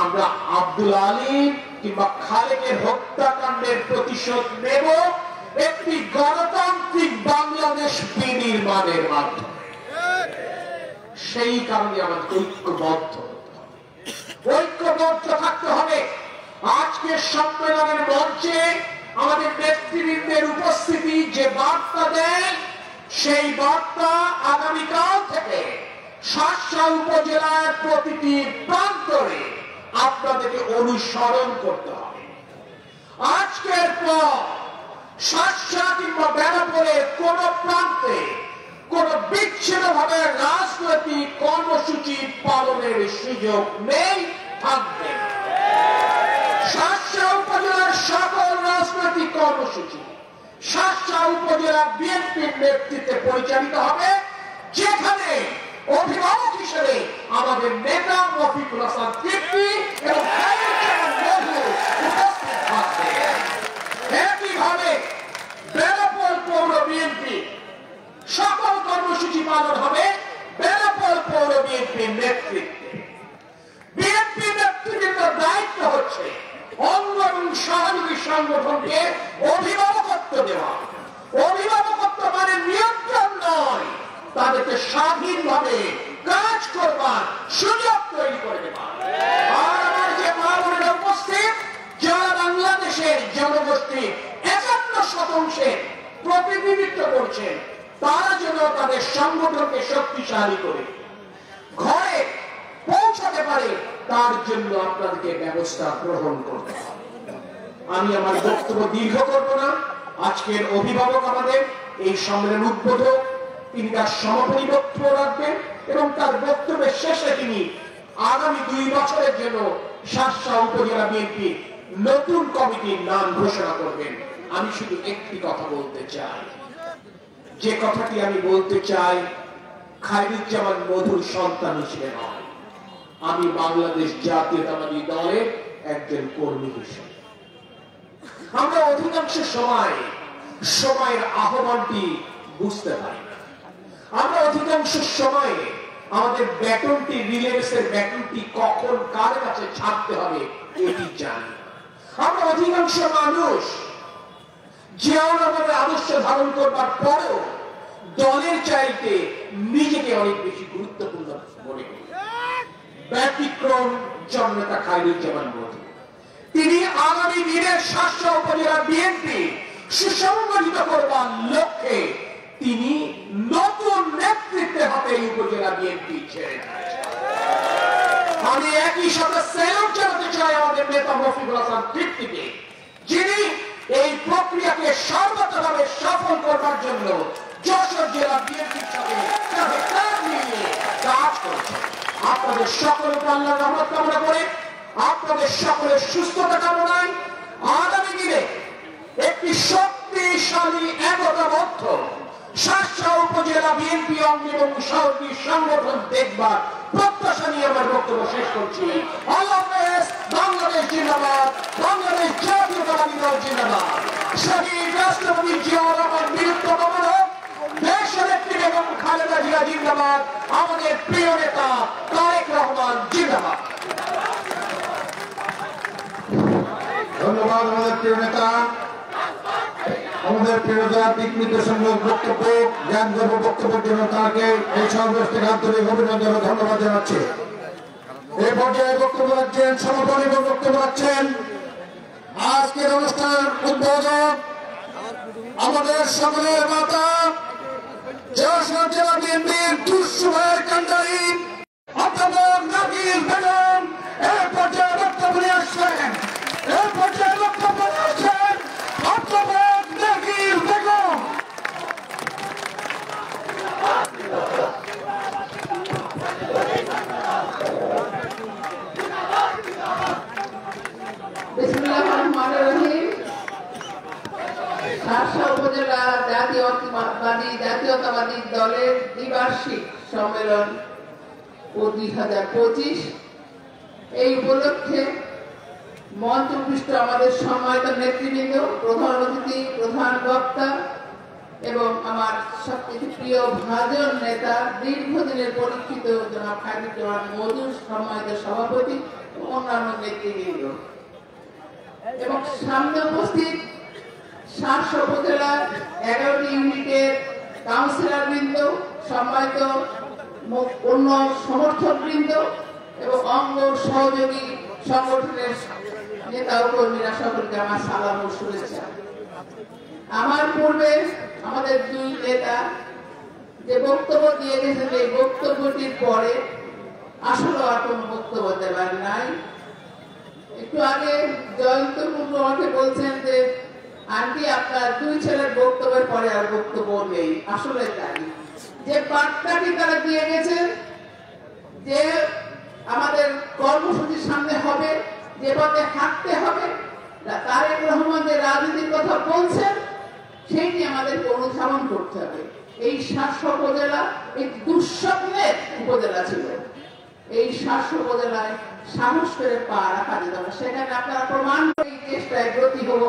আমরা আব্দুল আলীম কিংবা খালেকের হত্যাকাণ্ডের প্রতিশোধ নেব একটি গণতান্ত্রিক বাংলাদেশ বিনির্মাণের মাধ্যমে। সেই কারণে আমাদের ঐক্যবদ্ধ থাকতে হবে। আজকের সম্মেলনের মঞ্চে আমাদের নেতৃবৃন্দের উপস্থিতি যে বার্তা দেয়, সেই বার্তা আগামীকাল থেকে শার্শা উপজেলার প্রতিটি প্রান্তরে আপনাদেরকে অনুসরণ করতে হবে। আজকের পর শার্শা কিংবা বেনাপোলের কোন প্রান্তে কোন বিচ্ছিন্নভাবে রাজনৈতিক কর্মসূচি পালনের সুযোগ নেই, থাকবে। শার্শা উপজেলার সকল রাজনৈতিক কর্মসূচি শার্শা উপজেলা বিএনপির নেতৃত্বে পরিচালিত হবে, যেখানে অভিভাবক হিসেবে আমাদের নেতা রফিকুল হাসান তৃপ্তি এবং উপস্থিত থাকবে। একইভাবে বেনাপোল পৌর বিএনপি সকল কর্মসূচি পালন হবে বেনাপোল পৌর বিএনপির নেতৃত্বে। বিএনপি নেতৃত্বের দায়িত্ব হচ্ছে অঙ্গ এবং সহযোগী সংগঠনকে অভিভাবকত্ব দেওয়া। অভিভাবকত্ব মানে নিয়ন্ত্রণ নয়, তাদেরকে স্বাধীনভাবে কাজ করবার সুযোগ তৈরি করে দেওয়া। আর আমার যে মা বোনেরা উপস্থিত, যারা বাংলাদেশের জনগোষ্ঠী 51% প্রতিনিধিত্ব করছেন, তারা যেন তাদের সংগঠনকে শক্তিশালী করে ঘরে পৌঁছাতে পারে, তার জন্য আপনাদেরকে ব্যবস্থা গ্রহণ করতে হবে। আমি আমার বক্তব্য দীর্ঘ করব না। আজকের অভিভাবক আমাদের এই সম্মেলন উদ্বোধক, তিনি তার সমাপনী বক্তব্য রাখবেন এবং তার বক্তব্যের শেষে তিনি আগামী 2 বছরের জন্য শার্শা উপজেলা বিএনপি নতুন কমিটির নাম ঘোষণা করবেন। আমি শুধু একটি কথা বলতে চাই, যে কথাটি আমি বলতে চাই খায়রুজ্জামান মধুর সন্তান হিসেবে নয়, আমি বাংলাদেশ জাতীয়তাবাদী দলের একজন কর্মী হিসেবে। আমরা অধিকাংশ সময়ের আহ্বানটি বুঝতে পারি না। আমরা অধিকাংশ সময়ে আমাদের ব্যাটনটি, রিলেন্সের ব্যাটনটি কখন কার কাছে ছাড়তে হবে এটি জানি না। আমরা অধিকাংশ মানুষ জিয়াউর আদর্শ ধারণ করবার পরেও দলের চাইতে নিজেকে অনেক বেশি গুরুত্বপূর্ণ মনে করি। ব্যতিক্রম জননেতা খায়রুজ্জামান মধু, তিনি আগামী দিনের শার্শা উপজেলা বিএনপি সুসংগঠিত করবার লক্ষ্যে তিনি নতুন নেতৃত্বের হাতে এই উপজেলা বিএনপি ছেড়ে দিয়েছেন। আমি একই সাথে স্যালুট জানাতে চাই আমাদের নেতা রফিকুল হাসান তৃপ্তিকে, যিনি এই প্রক্রিয়াকে সর্বতভাবে সফল করবার জন্য যশোর জেলা বিএনপির সাথে কাঁধে মিলিয়ে কাজ করছেন। আপনাদের সকলকে আল্লাহর রহমত কামনা করে, আপনাদের সকলের সুস্থতা কামনায় আগামী দিনে একটি শক্তিশালী একতাবদ্ধ শার্শা উপজেলা বিএনপি অঙ্গ এবং সহযোগী সংগঠন দেখবার প্রত্যাশা নিয়ে আমার বক্তব্য শেষ করছি। আল্লাহ হাফেজ। বাংলাদেশ জিন্দাবাদ, বাংলাদেশ জাতীয়তাবাদী দল জিন্দাবাদ। শহীদ রাষ্ট্রপতি জিয়াউর রহমান বীরত্ব কামনা হোক। দেশের নেত্রী বেগম খালেদা জিয়া জিন্দাবাদ। আমাদের প্রিয় নেতা তারেক রহমান জিন্দাবাদ। ধন্যবাদ আমাদের প্রিয় নেতা, আমাদের প্রিয় নেতা দিক নির্দেশনমূলক বক্তব্য, জ্ঞানগর্ভ বক্তব্যের জন্য তাকে এই সমাবেশ থেকে আন্তরিক অভিনন্দন ও ধন্যবাদ জানাচ্ছি। এই পর্যায়ে বক্তব্য রাখছেন, সমাপনী বক্তব্য রাখছেন আজকের অনুষ্ঠানের উদ্বোধক আমাদের সকলের মাতা যশোর জেলা বিএনপির দুঃসময়ের কান্ডারী অধ্যাপক নাকির বেগম এই পর্যায়ে বক্তব্য নিয়ে আসছেন। এই পর্যায়ে বক্তব্য নিয়ে আসছেন অধ্যাপক নাকির বেগম। বিসমিল্লাহির রহমানির রহিম। দলের দ্বিবার্ষিক সম্মেলন ও 2025 এই উপলক্ষে মঞ্চপৃষ্ঠ আমাদের সম্মানিত নেতৃবৃন্দ, প্রধান অতিথি, প্রধান বক্তা এবং আমার সবচেয়ে প্রিয় ভাজন নেতা, দীর্ঘদিনের পরীক্ষিত জনাব খায়রুজ্জামান মজুর সম্মানিত সভাপতি ও অন্যান্য নেতৃবৃন্দ এবং সামনে উপস্থিত 7 উপজেলার 11টি ইউনিটের কাউন্সিলর বৃন্দ, সম্মানিত অন্য সমর্থক বৃন্দ এবং অঙ্গ সহযোগী সংগঠনের নেতা ও কর্মীরা, সকলকে আমার সালাম ও শুভেচ্ছা। আমার পূর্বে আমাদের 2 নেতা যে বক্তব্য দিয়ে গেছেন, এই বক্তব্যটির পরে আসলে আর কোনো বক্তব্য দেবার নাই। একটু আগে জয়ন্ত কুণ্ডু আমাকে বলছেন যে আন্টি আপনার 2 ছেলের বক্তব্যের পরে আর বক্তব্য নেই। আসলে তাই, যে বার্তাটি তারা দিয়ে গেছেন যে আমাদের কর্মসূচির সামনে হবে, যে পথে হাঁটতে হবে, তারেক রহমান যে রাজনীতির কথা বলছেন সেইটি আমাদেরকে অনুধাবন করতে হবে। এই 7 উপজেলা এই দুঃস্বপ্নের উপজেলা ছিল। এই 7 উপজেলায় সাহস করে পা রাখা যেত না। সেখানে আপনারা প্রমাণ করে এই চেষ্টায় ব্রতী হব।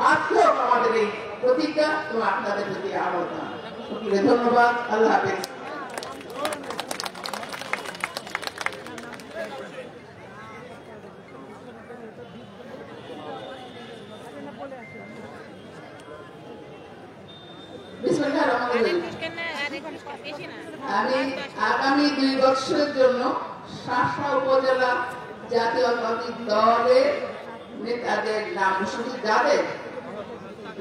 আজকেও আমাদের এই প্রতিজ্ঞা এবং আপনাদের প্রতি আহ্বান। ধন্যবাদ। আল্লাহ হাফেজ। আমি আগামী 2 বছরের জন্য 7 উপজেলা জাতীয়তাবাদী দলের নেতাদের নাম শুধু যাদের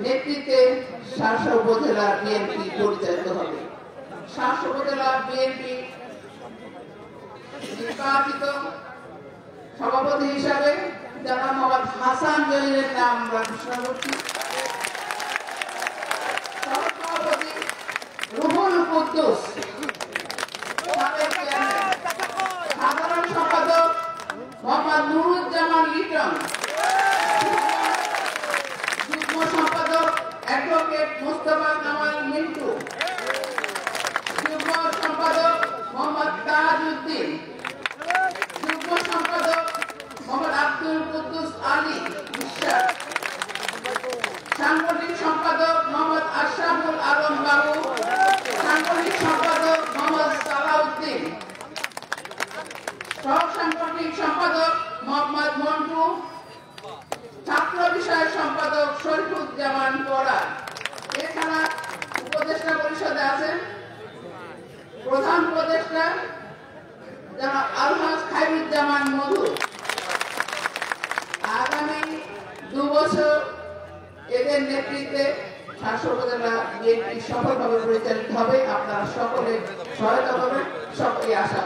নেতৃত্বে 7 উপজেলা বিএনপি পরিচালিত হবে। 7 উপজেলা বিএনপি নির্বাচিত সভাপতি হিসাবে জনাব মোহাম্মদ হাসান জলিলের নাম আমরা ঘোষণা করছি। সভাপতি রুহুল কুদ্দুস, সাধারণ সম্পাদক মোহাম্মদ নুরুজ্জামান লিটন, যুগ্ম সম্পাদক অ্যাডভোকেট মোস্তফা কামাল মিন্টু, যুগ্ম সম্পাদক মোহাম্মদ তাজউদ্দিন, যুগ্ম সম্পাদক মোহাম্মদ আব্দুল কুদ্দুস আলী বিশ্বাস, সাংগঠনিক সম্পাদক মোহাম্মদ আশরাফুল আলম বাবু, সাংগঠনিক সম্পাদক মোহাম্মদ সালাউদ্দিন, সহ সাংগঠনিক সম্পাদক মোহাম্মদ মন্টু, ছাত্র বিষয়ক সম্পাদক শরীফুজ্জামান পড়া। এছাড়া উপদেষ্টা পরিষদে আছেন প্রধান উপদেষ্টা জনাব আলহাজ খায়রুজ্জামান মজুর। আগামী 2 বছর এদের নেতৃত্বে 7 উপজেলা বিএনপি সফলভাবে পরিচালিত হবে। আপনারা সকলে সহায়তা করবেন, সকলেই আশা